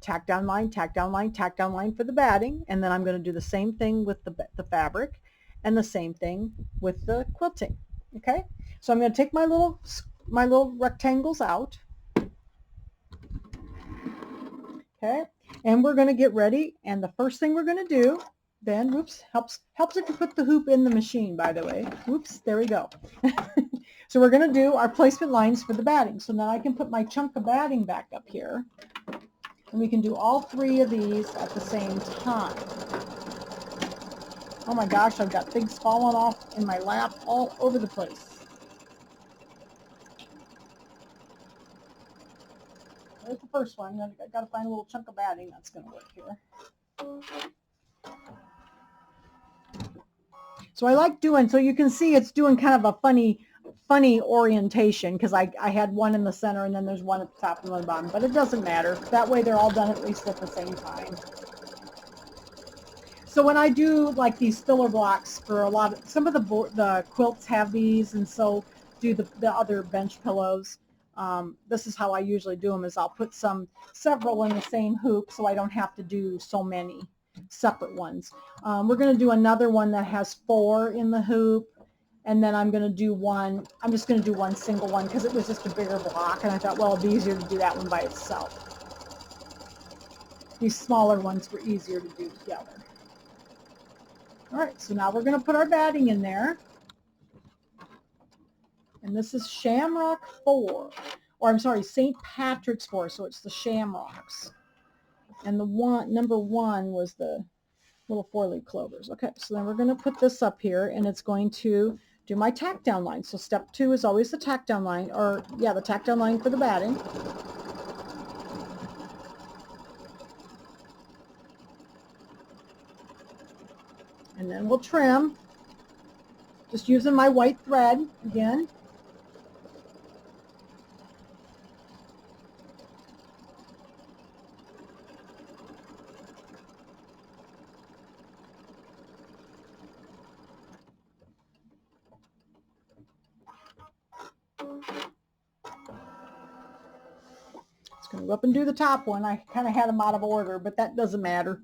tack down line, tack down line, tack down line for the batting, and then I'm going to do the same thing with the fabric and the same thing with the quilting. Okay, so I'm going to take my little rectangles out. Okay, And we're going to get ready. And the first thing we're going to do then, whoops, helps if you put the hoop in the machine, by the way. Whoops, there we go. So we're going to do our placement lines for the batting. So now I can put my chunk of batting back up here. And we can do all three of these at the same time. Oh my gosh, I've got things falling off in my lap all over the place. There's the first one. I've got to find a little chunk of batting that's going to work here. So I like doing, so you can see it's doing kind of a funny orientation, because I had one in the center and then there's one at the top and one at the bottom, but it doesn't matter. That way they're all done at least at the same time. So when I do like these filler blocks for some of the quilts have these, and so do the other bench pillows. This is how I usually do them, is I'll put several in the same hoop so I don't have to do so many separate ones. We're going to do another one that has 4 in the hoop, and then I'm just going to do one single one because it was just a bigger block, and I thought, well, it'd be easier to do that one by itself. These smaller ones were easier to do together. All right, so now we're going to put our batting in there. And this is Shamrock 4, or I'm sorry, St. Patrick's 4, so it's the Shamrocks. And the number 1 was the little 4-leaf clovers. Okay, so then we're going to put this up here, and it's going to do my tack down line. So step 2 is always the tack down line, or yeah, the tack down line for the batting. And then we'll trim, just using my white thread again. Going to go up and do the top one. I kind of had them out of order, but that doesn't matter.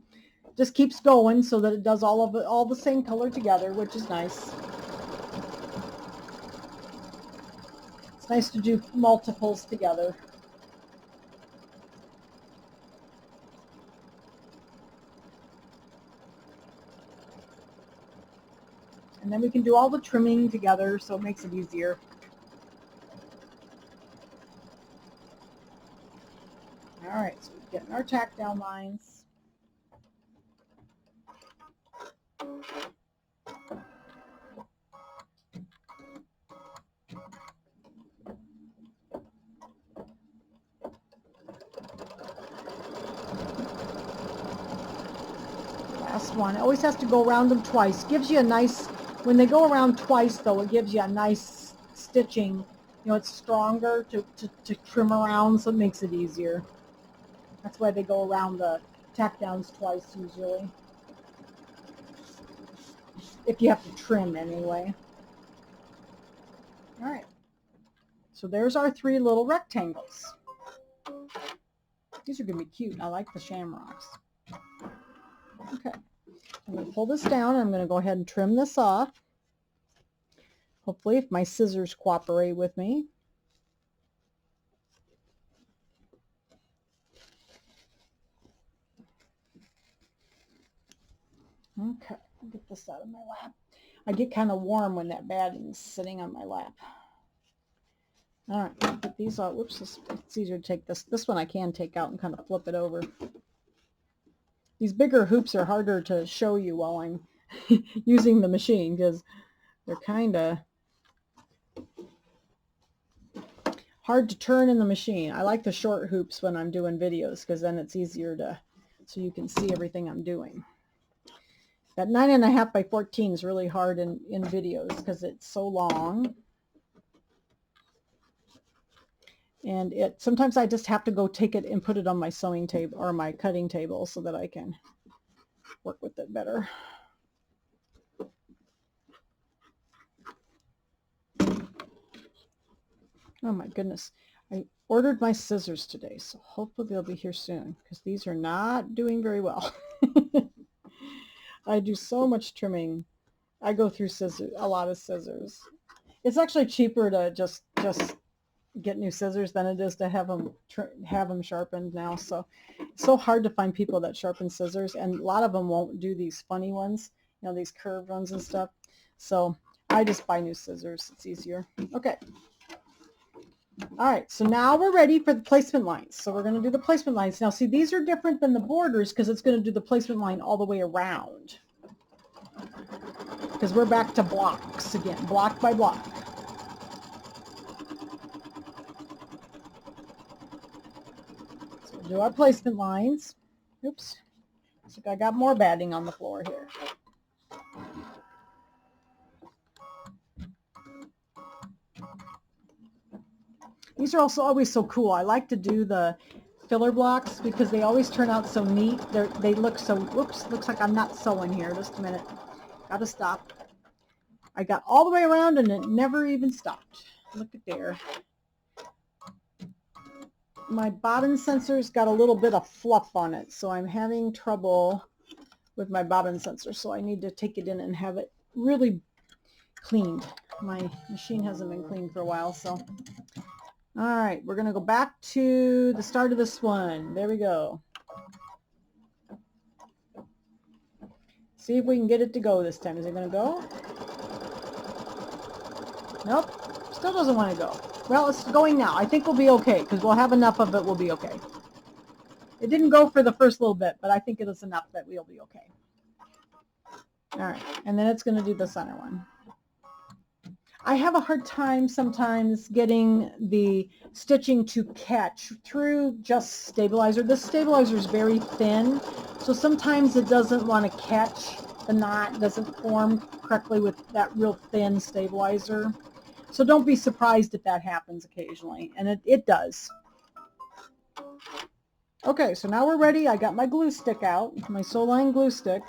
Just keeps going so that it does all the same color together, which is nice. It's nice to do multiples together. And then we can do all the trimming together, so it makes it easier. All right, so we're getting our tack down lines. Last one. It always has to go around them twice. Gives you a nice, when they go around twice though, it gives you a nice stitching. You know, it's stronger to trim around, so it makes it easier. That's why they go around the tack downs twice usually. If you have to trim anyway. All right. So there's our 3 little rectangles. These are going to be cute. I like the shamrocks. Okay. I'm going to pull this down. I'm going to go ahead and trim this off. Hopefully, if my scissors cooperate with me. Okay, get this out of my lap. I get kind of warm when that batting is sitting on my lap. All right, put these out. Whoops, it's easier to take this. This one I can take out and kind of flip it over. These bigger hoops are harder to show you while I'm using the machine because they're kind of hard to turn in the machine. I like the short hoops when I'm doing videos because then it's easier so you can see everything I'm doing. That 9.5 by 14 is really hard in videos because it's so long. And sometimes I just have to go take it and put it on my sewing table or my cutting table so that I can work with it better. Oh my goodness. I ordered my scissors today, so hopefully they'll be here soon because these are not doing very well. I do so much trimming. I go through a lot of scissors. It's actually cheaper to just get new scissors than it is to have them sharpened now. So so hard to find people that sharpen scissors, and a lot of them won't do these funny ones, you know, these curved ones and stuff. So I just buy new scissors. It's easier. Okay. All right, so now we're ready for the placement lines. So we're going to do the placement lines. Now see, these are different than the borders because it's going to do the placement line all the way around. Because we're back to blocks again, block by block. So we'll do our placement lines. Oops, looks like I got more batting on the floor here. These are also always so cool. I like to do the filler blocks because they always turn out so neat. They look so, whoops, looks like I'm not sewing here. Just a minute. Gotta stop. I got all the way around and it never even stopped. Look at there. My bobbin sensor's got a little bit of fluff on it, so I'm having trouble with my bobbin sensor. So I need to take it in and have it really cleaned. My machine hasn't been cleaned for a while, so. All right, we're going to go back to the start of this one. There we go. See if we can get it to go this time. Is it going to go? Nope, still doesn't want to go. Well, it's going now. I think we'll be okay because we'll have enough of it. We'll be okay. It didn't go for the first little bit, but I think it is enough that we'll be okay. All right, and then it's going to do the center one. I have a hard time sometimes getting the stitching to catch through just stabilizer. This stabilizer is very thin, so sometimes it doesn't want to catch the knot, doesn't form correctly with that real thin stabilizer. So don't be surprised if that happens occasionally, and it does. Okay, so now we're ready. I got my glue stick out, my sew line glue stick,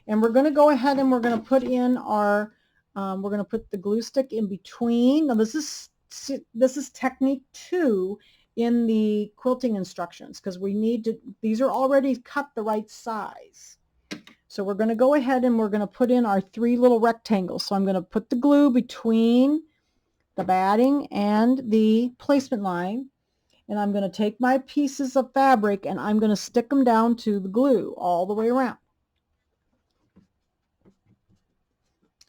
and we're going to go ahead and we're going to put in our we're going to put the glue stick in between. Now this is technique 2 in the quilting instructions because we need to, these are already cut the right size. So we're going to go ahead and we're going to put in our 3 little rectangles. So I'm going to put the glue between the batting and the placement line, and I'm going to take my pieces of fabric and I'm going to stick them down to the glue all the way around.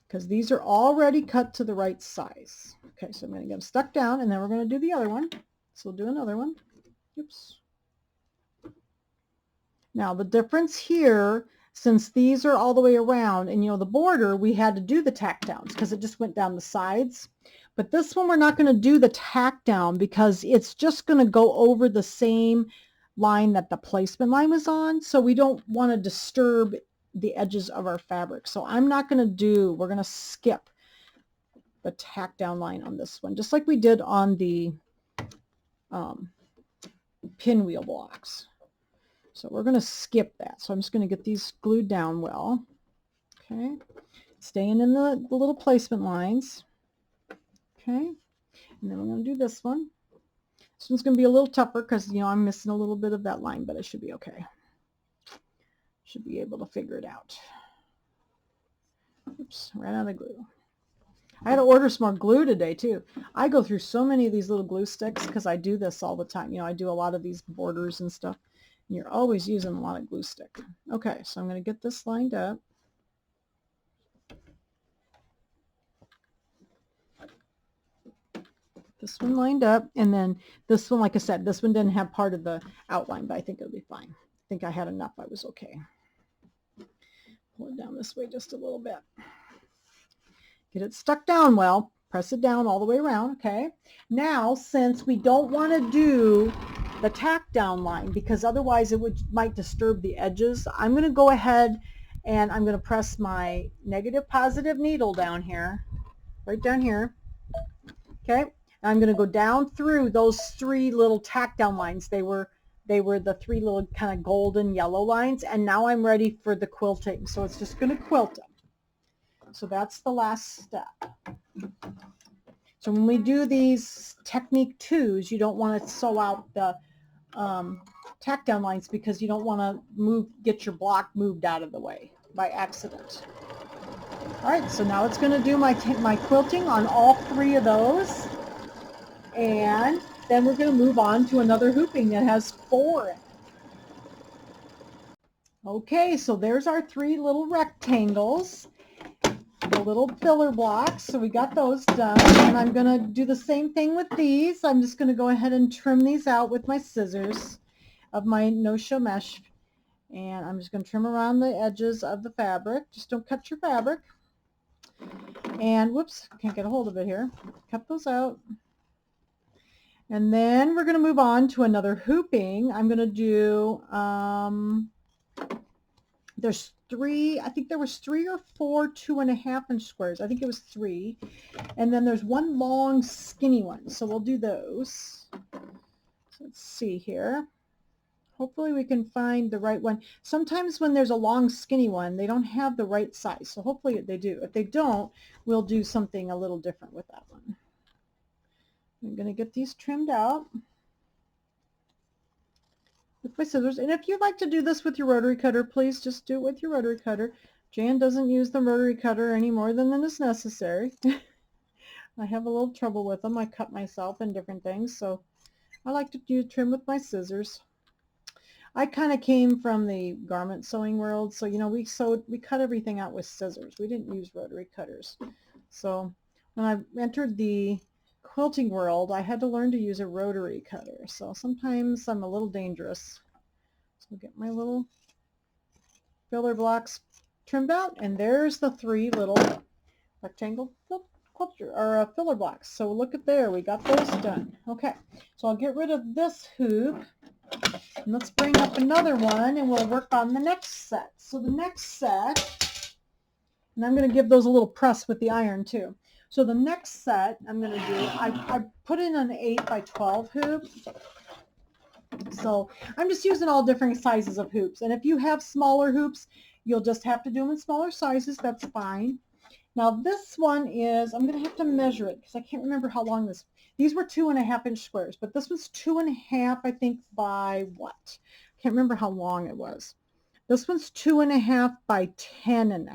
Because these are already cut to the right size. Okay, so I'm going to get them stuck down, and then we're going to do the other one. So we'll do another one. Oops. Now the difference here, since these are all the way around, and you know the border, we had to do the tack downs because it just went down the sides. But this one we're not going to do the tack down because it's just going to go over the same line that the placement line was on. So we don't want to disturb the edges of our fabric. So I'm not going to do, we're going to skip the tack down line on this one, just like we did on the pinwheel blocks. So we're going to skip that. So I'm just going to get these glued down well. Okay, staying in the little placement lines. Okay, and then we're going to do this one. This one's going to be a little tougher because, you know, I'm missing a little bit of that line, but it should be okay. Should be able to figure it out. Oops, ran out of glue. I had to order some more glue today too. I go through so many of these little glue sticks because I do this all the time. You know, I do a lot of these borders and stuff. And you're always using a lot of glue stick. Okay, so I'm going to get this lined up. This one lined up, and then this one, like I said, this one didn't have part of the outline, but I think it'll be fine. I think I had enough. I was okay. Pull it down this way just a little bit. Get it stuck down well. Press it down all the way around. Okay. Now, since we don't want to do the tack down line because otherwise it might disturb the edges, I'm going to go ahead and I'm going to press my negative positive needle down here, right down here. Okay. And I'm going to go down through those 3 little tack down lines. They were the 3 little kind of golden yellow lines, and now I'm ready for the quilting. So it's just going to quilt them. So that's the last step. So when we do these technique 2s, you don't want to sew out the tack down lines because you don't want to get your block moved out of the way by accident. All right, so now it's going to do my quilting on all 3 of those, and then we're going to move on to another hooping that has 4 in it. Okay, so there's our 3 little rectangles, the little filler blocks. So we got those done, and I'm going to do the same thing with these. I'm just going to go ahead and trim these out with my scissors of my no-show mesh, and I'm just going to trim around the edges of the fabric. Just don't cut your fabric. And whoops, can't get a hold of it here. Cut those out. And then we're going to move on to another hooping. I'm going to do, there's 3, I think there was 3 or 4 2.5-inch squares. I think it was 3. And then there's one long skinny one. So we'll do those. So let's see here. Hopefully we can find the right one. Sometimes when there's a long skinny one, they don't have the right size. So hopefully they do. If they don't, we'll do something a little different with that one. I'm going to get these trimmed out with my scissors. And if you'd like to do this with your rotary cutter, please just do it with your rotary cutter. Jan doesn't use the rotary cutter any more than is necessary. I have a little trouble with them. I cut myself in different things, so I like to do trim with my scissors. I kind of came from the garment sewing world, so you know we cut everything out with scissors. We didn't use rotary cutters. So when I entered the quilting world, I had to learn to use a rotary cutter. So sometimes I'm a little dangerous. So I'll get my little filler blocks trimmed out, and there's the 3 little rectangle filler blocks. So look at there, we got those done. Okay, so I'll get rid of this hoop. And let's bring up another one and we'll work on the next set. So the next set, and I'm going to give those a little press with the iron too. So the next set I'm going to do, I put in an 8 by 12 hoop. So I'm just using all different sizes of hoops. And if you have smaller hoops, you'll just have to do them in smaller sizes. That's fine. Now this one is, I'm going to have to measure it because I can't remember how long these were 2.5-inch squares, but this was 2.5, I think, by what? Can't remember how long it was. This one's 2.5 by 10.5.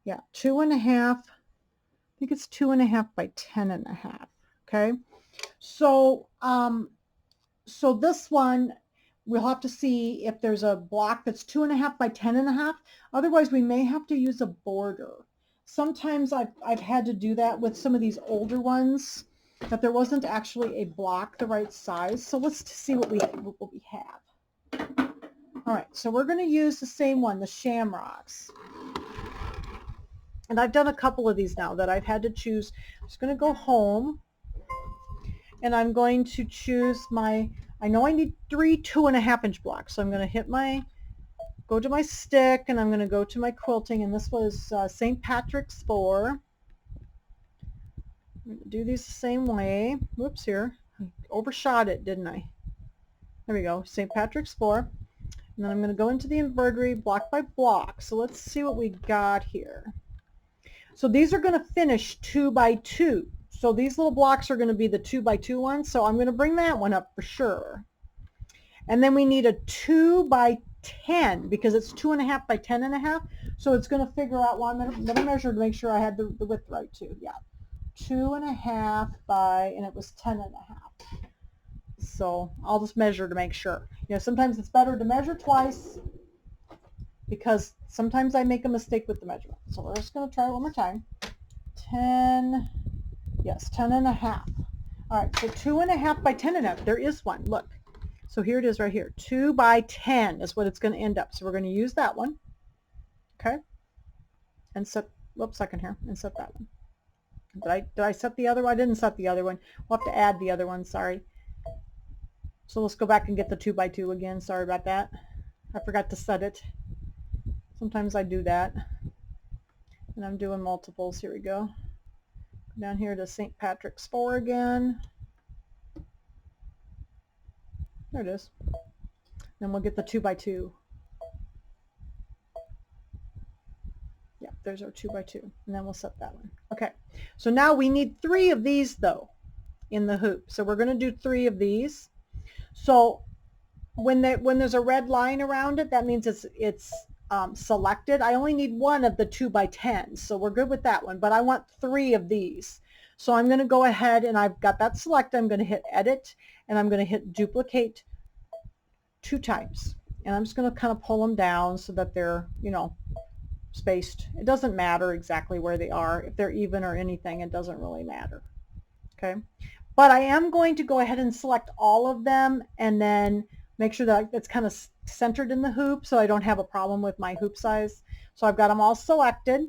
Yeah, 2.5. I think it's 2.5 by 10.5. Okay, so so this one we'll have to see if there's a block that's 2.5 by 10.5. Otherwise, we may have to use a border. Sometimes I've had to do that with some of these older ones, that there wasn't actually a block the right size. So let's see what we have. All right, so we're going to use the same one, the shamrocks. And I've done a couple of these now that I've had to choose. I'm just going to go home, and I'm going to choose I know I need 3 2.5-inch blocks. So I'm going to go to my stick, and I'm going to go to my quilting, and this was St. Patrick's 4. I'm going to do these the same way. Whoops, here. I overshot it, didn't I? There we go, St. Patrick's 4. And then I'm going to go into the embroidery block by block. So let's see what we got here. So these are going to finish 2 by 2. So these little blocks are going to be the 2 by 2 ones. So I'm going to bring that one up for sure. And then we need a 2 by 10 because it's 2.5 by 10.5. So it's going to figure out, well, I'm going to measure to make sure I had the width right too. Yeah. 2.5 by, and it was 10.5. So I'll just measure to make sure. You know, sometimes it's better to measure twice because sometimes I make a mistake with the measurement. So we're just going to try it one more time. 10, yes, 10.5. All right, so 2.5 by 10.5. There is one. Look. So here it is right here. 2 by 10 is what it's going to end up. So we're going to use that one. Okay. And set, whoops, second here, and set that one. Did I set the other one? I didn't set the other one. We'll have to add the other one, sorry. So let's go back and get the 2 by 2 again. Sorry about that. I forgot to set it. Sometimes I do that. And I'm doing multiples. Here we go. Down here to St. Patrick's 4 again. There it is. Then we'll get the 2 by 2. Yeah, there's our 2 by 2, and then we'll set that one. Okay, so now we need 3 of these though in the hoop. So we're going to do 3 of these. So when there's a red line around it, that means it's selected. I only need 1 of the 2 by 10, so we're good with that one. But I want 3 of these. So I'm going to go ahead, and I've got that selected. I'm going to hit edit, and I'm going to hit duplicate 2 times. And I'm just going to kind of pull them down so that they're, you know, spaced. It doesn't matter exactly where they are. If they're even or anything, it doesn't really matter. Okay. But I am going to go ahead and select all of them and then make sure that it's kind of centered in the hoop so I don't have a problem with my hoop size. So I've got them all selected.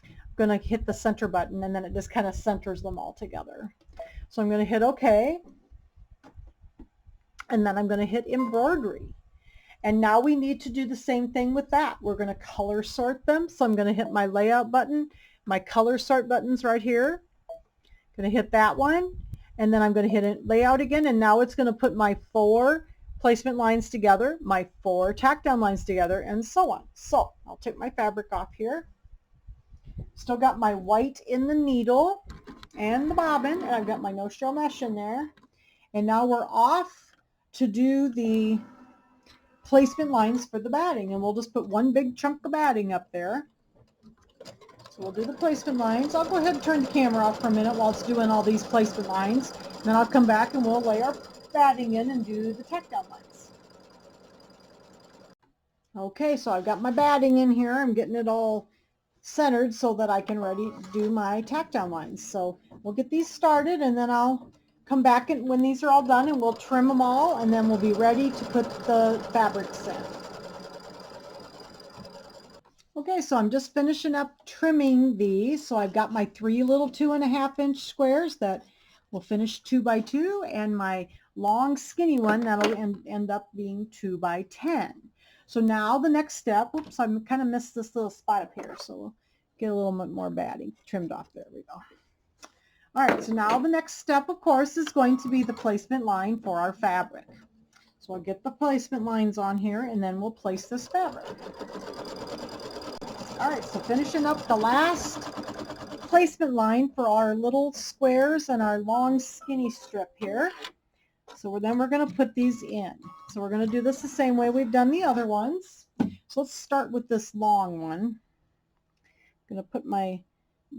I'm going to hit the center button and then it just kind of centers them all together. So I'm going to hit OK. And then I'm going to hit embroidery. And now we need to do the same thing with that. We're going to color sort them. So I'm going to hit my layout button. My color sort button's right here. I'm going to hit that one. And then I'm going to hit it layout again. And now it's going to put my 4 placement lines together, my 4 tack down lines together, and so on. So I'll take my fabric off here. Still got my white in the needle and the bobbin, and I've got my no-straw mesh in there. And now we're off to do the placement lines for the batting, and we'll just put one big chunk of batting up there. So we'll do the placement lines. I'll go ahead and turn the camera off for a minute while it's doing all these placement lines. And then I'll come back and we'll lay our batting in and do the tack down lines. Okay, so I've got my batting in here. I'm getting it all centered so that I can ready to do my tack down lines. So we'll get these started and then I'll come back and when these are all done and we'll trim them all and then we'll be ready to put the fabrics in. Okay, so I'm just finishing up trimming these. So I've got my 3 little 2.5-inch squares that will finish 2 by 2 and my long skinny one that'll end up being 2 by 10. So now the next step, oops, I kind of missed this little spot up here. So we'll get a little bit more batting trimmed off. There we go. All right, so now the next step, of course, is going to be the placement line for our fabric. So I'll get the placement lines on here and then we'll place this fabric. All right, so finishing up the last placement line for our little squares and our long skinny strip here. So then we're going to put these in. So we're going to do this the same way we've done the other ones. So let's start with this long one. I'm going to put my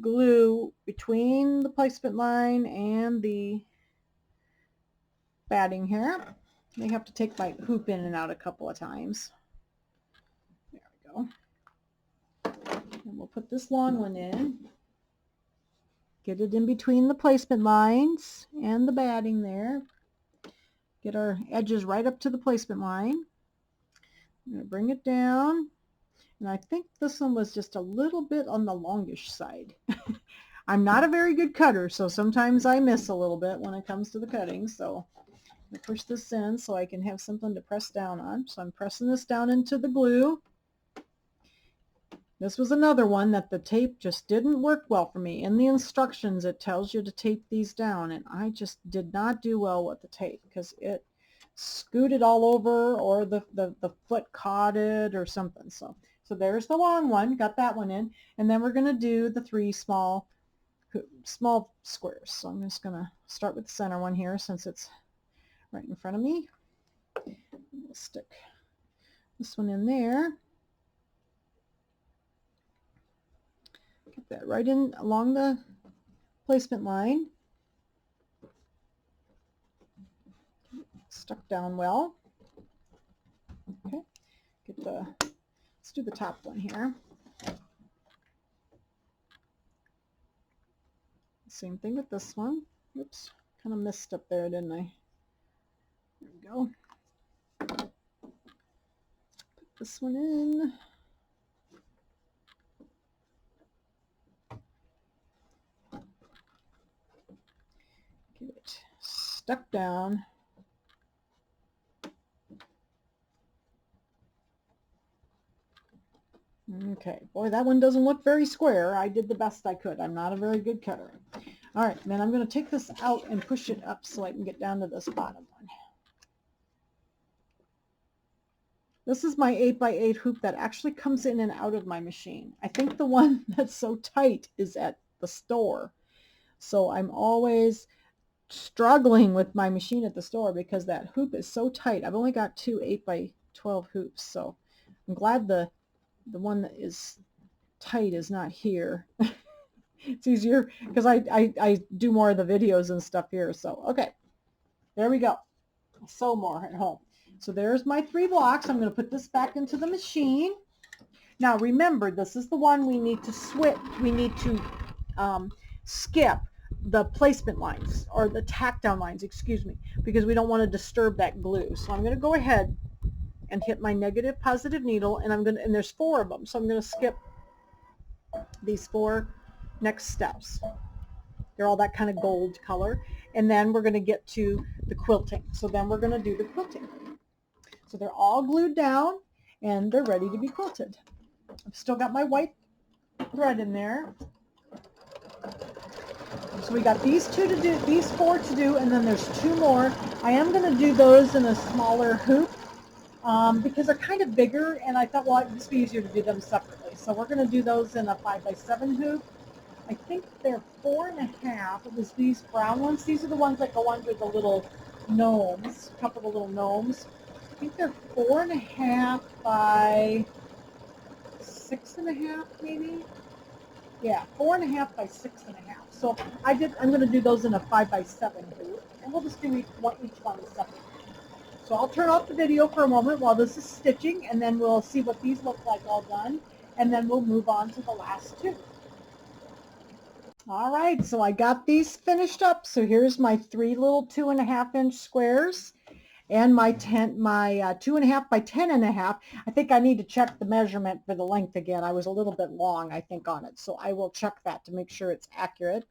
glue between the placement line and the batting here. I may have to take my hoop in and out a couple of times. There we go. And we'll put this long one in. Get it in between the placement lines and the batting there. Get our edges right up to the placement line. I'm going to bring it down. And I think this one was just a little bit on the longish side. I'm not a very good cutter, so sometimes I miss a little bit when it comes to the cutting. So I'm going to push this in so I can have something to press down on. So I'm pressing this down into the glue. This was another one that the tape just didn't work well for me. In the instructions, it tells you to tape these down, and I just did not do well with the tape because it scooted all over or the foot caught it or something. So there's the long one, got that one in, and then we're going to do the 3 small squares. So I'm just going to start with the center one here since it's right in front of me. We'll stick this one in there. Get that right in along the placement line. Stuck down well. Okay, let's do the top one here. Same thing with this one. Oops, kind of missed up there, didn't I? There we go. Put this one in. Get it stuck down. Okay, boy, that one doesn't look very square. I did the best I could. I'm not a very good cutter. All right, then I'm going to take this out and push it up so I can get down to this bottom one. This is my 8x8 hoop that actually comes in and out of my machine. I think the one that's so tight is at the store. So I'm always struggling with my machine at the store because that hoop is so tight. I've only got 2 8x12 hoops, so I'm glad the one that is tight is not here. It's easier because I do more of the videos and stuff here. So okay, there we go. Sew more at home. So there's my 3 blocks. I'm going to put this back into the machine. Now remember, this is the one we need to switch. We need to skip the placement lines, or the tack down lines, excuse me, because we don't want to disturb that glue. So I'm going to go ahead and hit my negative positive needle, and and there's 4 of them, so I'm going to skip these 4 next steps. They're all that kind of gold color, and then we're going to get to the quilting. So then we're going to do the quilting. So they're all glued down and they're ready to be quilted. I've still got my white thread in there. So we got these 2 to do, these 4 to do, and then there's 2 more. I am going to do those in a smaller hoop because they're kind of bigger, and I thought, well, it'd just be easier to do them separately. So we're going to do those in a 5x7 hoop. I think they're 4.5. It was these brown ones. These are the ones that go under the little gnomes, a couple of little gnomes. I think they're 4.5 by 6.5, maybe. Yeah, 4.5 by 6.5. So I'm going to do those in a 5x7 hoop, and we'll just do each one separately. So I'll turn off the video for a moment while this is stitching, and then we'll see what these look like all done, and then we'll move on to the last 2. All right, so I got these finished up. So here's my 3 little 2.5-inch squares and my 2.5 by 10.5. I think I need to check the measurement for the length again. I was a little bit long, I think, on it. So I will check that to make sure it's accurate.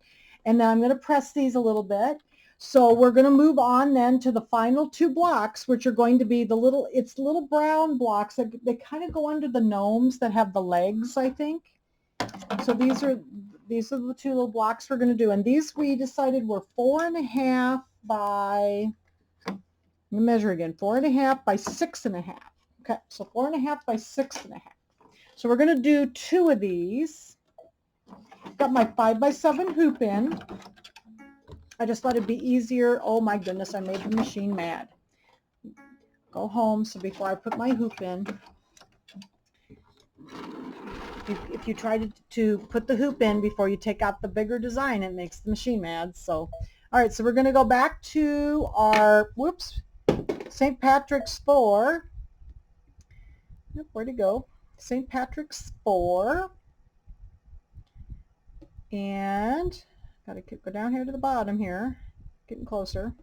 And then I'm going to press these a little bit. So we're going to move on then to the final 2 blocks, which are going to be the little brown blocks that they kind of go under the gnomes that have the legs, I think. So these are the 2 little blocks we're going to do, and these we decided were 4.5 by, let me measure again, 4.5 by 6.5. Okay, so 4.5 by 6.5. So we're going to do 2 of these. Got my 5x7 hoop in. I just thought it'd be easier. Oh my goodness, I made the machine mad. Go home, so before I put my hoop in, if you try to put the hoop in before you take out the bigger design, it makes the machine mad. So, all right, so we're going to go back to our, St. Patrick's 4. Where'd it go? St. Patrick's 4. And got to go down here to the bottom here, getting closer.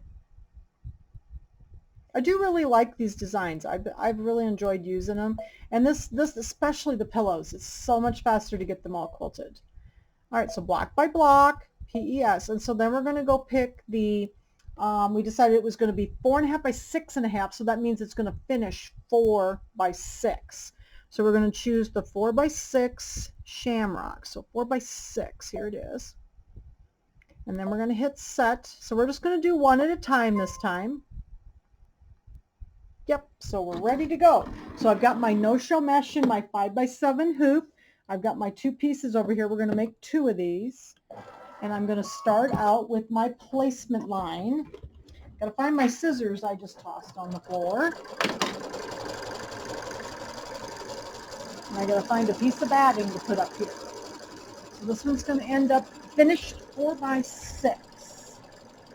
I do really like these designs. I've really enjoyed using them. And this especially the pillows. It's so much faster to get them all quilted. All right, so block by block, PES. And so then we're going to go pick the, we decided it was going to be 4.5 by 6.5. So that means it's going to finish 4 by 6. So we're going to choose the 4 by 6 shamrock. So 4 by 6, here it is. And then we're going to hit set. So we're just going to do 1 at a time this time. Yep, so we're ready to go. So I've got my no-show mesh in my 5x7 hoop. I've got my 2 pieces over here. We're going to make 2 of these. And I'm going to start out with my placement line. Got to find my scissors I just tossed on the floor. And I got to find a piece of batting to put up here. So this one's going to end up finished 4 by 6.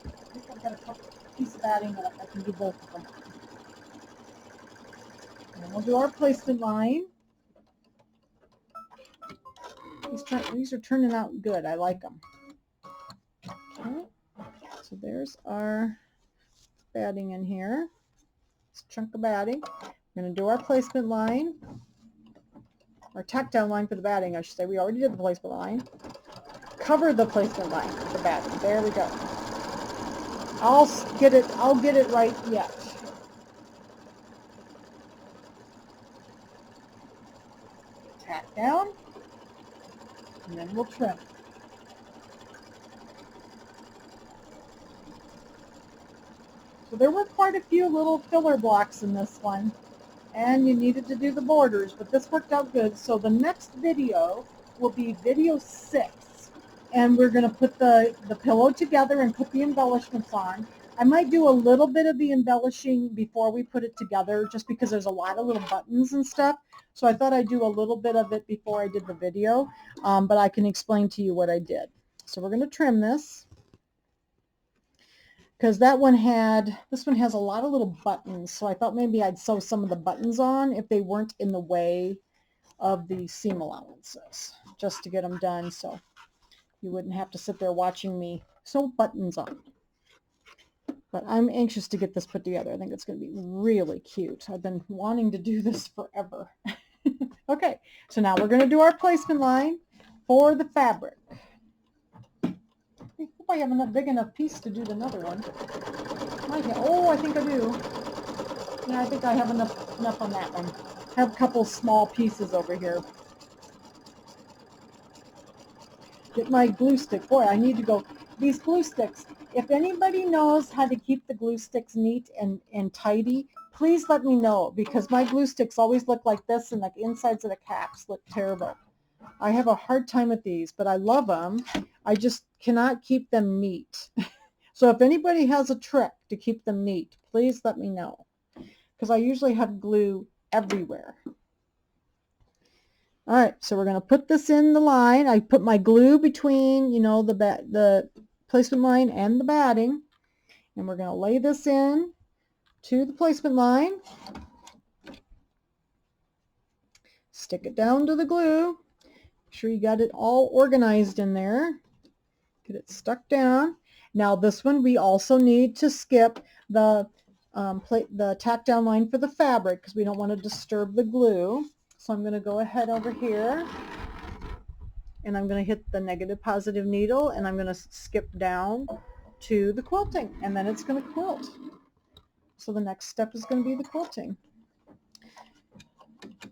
I think I've got a piece of batting that I can do both of them. And we'll do our placement line. These are turning out good. I like them. Okay. So there's our batting in here. It's a chunk of batting. We're going to do our placement line. Our tack down line for the batting, I should say. We already did the placement line. Cover the placement line with the batting. There we go. I'll get it right yet. Tack down, and then we'll trim. So there were quite a few little filler blocks in this one, and you needed to do the borders, but this worked out good. So the next video will be video 6, and we're going to put the pillow together and put the embellishments on. I might do a little bit of the embellishing before we put it together, just because there's a lot of little buttons and stuff. So I thought I'd do a little bit of it before I did the video, but I can explain to you what I did. So we're going to trim this. because this one has a lot of little buttons, so I thought maybe I'd sew some of the buttons on if they weren't in the way of the seam allowances, just to get them done so you wouldn't have to sit there watching me sew buttons on. But I'm anxious to get this put together. I think it's going to be really cute. I've been wanting to do this forever. Okay, so now we're going to do our placement line for the fabric. I hope I have a big enough piece to do another one. Oh, I think I do. Yeah, I think I have enough on that one. I have a couple small pieces over here. Get my glue stick. Boy, I need to go. These glue sticks, if anybody knows how to keep the glue sticks neat and tidy, please let me know, because my glue sticks always look like this and the insides of the caps look terrible. I have a hard time with these, but I love them. I just cannot keep them neat. So if anybody has a trick to keep them neat, please let me know, because I usually have glue everywhere. All right, so we're going to put this in the line. I put my glue between, you know, the placement line and the batting, and we're going to lay this in to the placement line. Stick it down to the glue. Make sure you got it all organized in there. Get it stuck down. Now this one we also need to skip the tack down line for the fabric, because we don't want to disturb the glue. So I'm going to go ahead over here and I'm going to hit the negative positive needle and I'm going to skip down to the quilting, and then it's going to quilt. So the next step is going to be the quilting.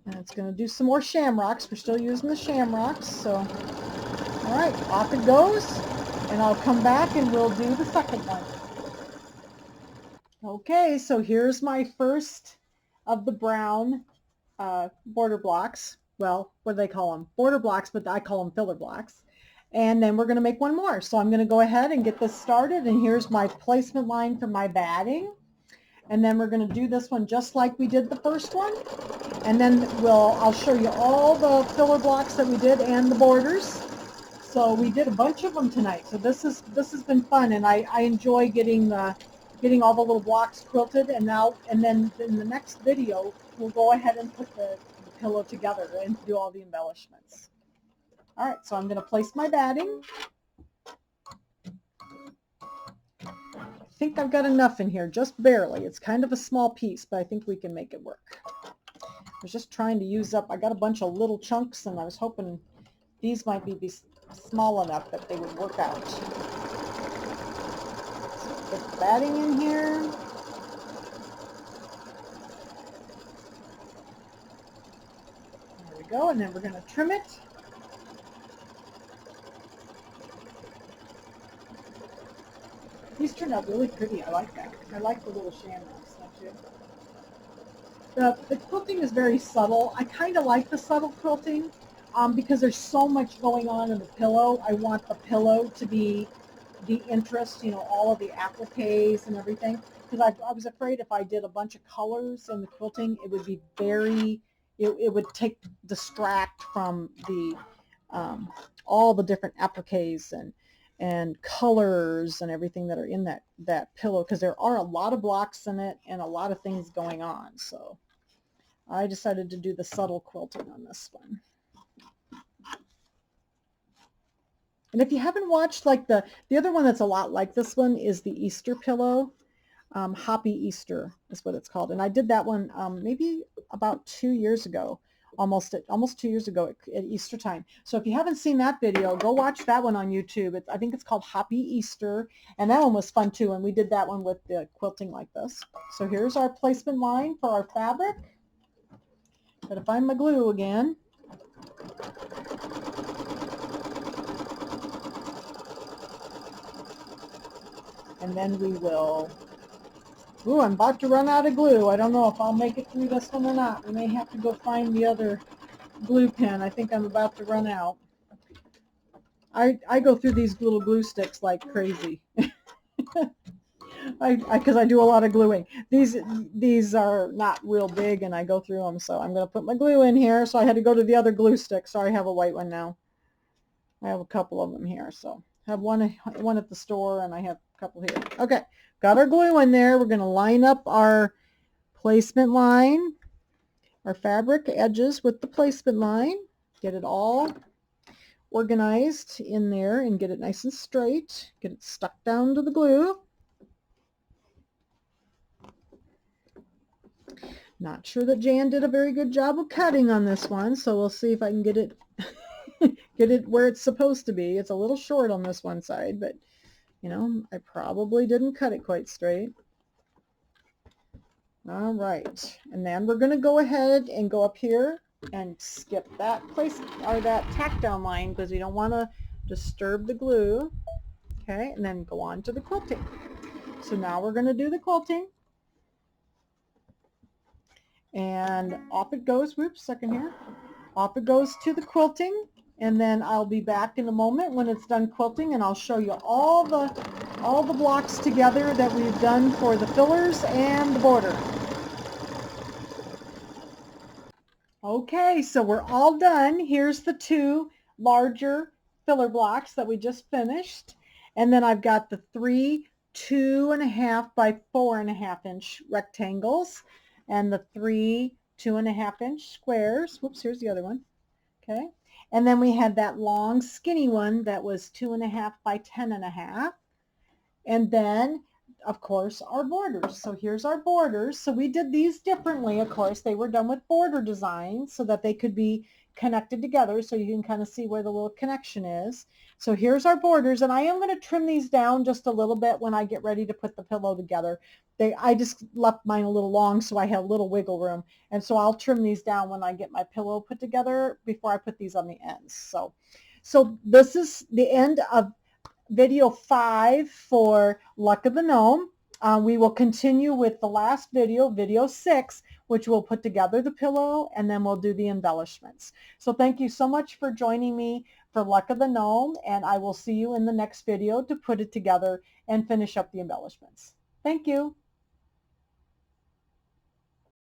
And it's going to do some more shamrocks. We're still using the shamrocks. So, all right, off it goes. And I'll come back and we'll do the second one. Okay, so here's my first of the brown border blocks. Well, what do they call them? Border blocks, but I call them filler blocks. And then we're going to make one more. So I'm going to go ahead and get this started. And here's my placement line for my batting. And then we're going to do this one just like we did the first one. And then I'll show you all the filler blocks that we did and the borders. So we did a bunch of them tonight. So this has been fun, and I enjoy getting all the little blocks quilted. And then in the next video we'll go ahead and put the pillow together and do all the embellishments. All right, so I'm going to place my batting. I think I've got enough in here, just barely. It's kind of a small piece, but I think we can make it work. I was just trying to use up, I got a bunch of little chunks, and I was hoping these might be small enough that they would work out. So get the batting in here. There we go, and then we're going to trim it. These turned out really pretty. I like that. I like the little shamrocks, don't you? The quilting is very subtle. I kind of like the subtle quilting because there's so much going on in the pillow. I want the pillow to be the interest, you know, all of the appliques and everything. Because I was afraid if I did a bunch of colors in the quilting, it would be it would distract from the all the different appliques and colors and everything that are in that pillow, because there are a lot of blocks in it and a lot of things going on. So I decided to do the subtle quilting on this one. And if you haven't watched, like the other one that's a lot like this one is the Easter pillow. Hoppy Easter is what it's called. And I did that one maybe about 2 years ago. Almost 2 years ago at Easter time. So if you haven't seen that video, go watch that one on YouTube. I think it's called Hoppy Easter, and that one was fun too, and we did that one with the quilting like this. So here's our placement line for our fabric. Gotta find my glue again. And then we will, ooh, I'm about to run out of glue. I don't know if I'll make it through this one or not. We may have to go find the other glue pen. I think I'm about to run out. I go through these little glue sticks like crazy. Because I do a lot of gluing. These are not real big, and I go through them. So I'm going to put my glue in here. So I had to go to the other glue stick. Sorry, I have a white one now. I have a couple of them here, so have one at the store, and I have a couple here. Okay, got our glue in there. We're going to line up our placement line, our fabric edges with the placement line. Get it all organized in there and get it nice and straight. Get it stuck down to the glue. Not sure that Jan did a very good job of cutting on this one, so we'll see if I can get it get it where it's supposed to be. It's a little short on this one side, but you know, I probably didn't cut it quite straight. All right, and then we're going to go ahead and go up here and skip that place or that tack down line because we don't want to disturb the glue. Okay, and then go on to the quilting. So now we're going to do the quilting. And off it goes. Whoops, second here. Off it goes to the quilting, and then I'll be back in a moment when it's done quilting, and I'll show you all the blocks together that we've done for the fillers and the border. Okay, so we're all done. Here's the two larger filler blocks that we just finished, and then I've got the 3 2.5 by 4.5 inch rectangles and the 3 2.5 inch squares. Whoops, here's the other one. Okay, and then we had that long skinny one that was 2.5 by 10.5, and then of course our borders. So here's our borders. So we did these differently. Of course, they were done with border designs so that they could be connected together, so you can kind of see where the little connection is. So here's our borders, and I am going to trim these down just a little bit when I get ready to put the pillow together. I just left mine a little long, so I have a little wiggle room, and so I'll trim these down when I get my pillow put together before I put these on the ends. So this is the end of video 5 for Luck of the Gnome. We will continue with the last video, video 6, which will put together the pillow, and then we'll do the embellishments. So thank you so much for joining me for Luck of the Gnome, and I will see you in the next video to put it together and finish up the embellishments. Thank you.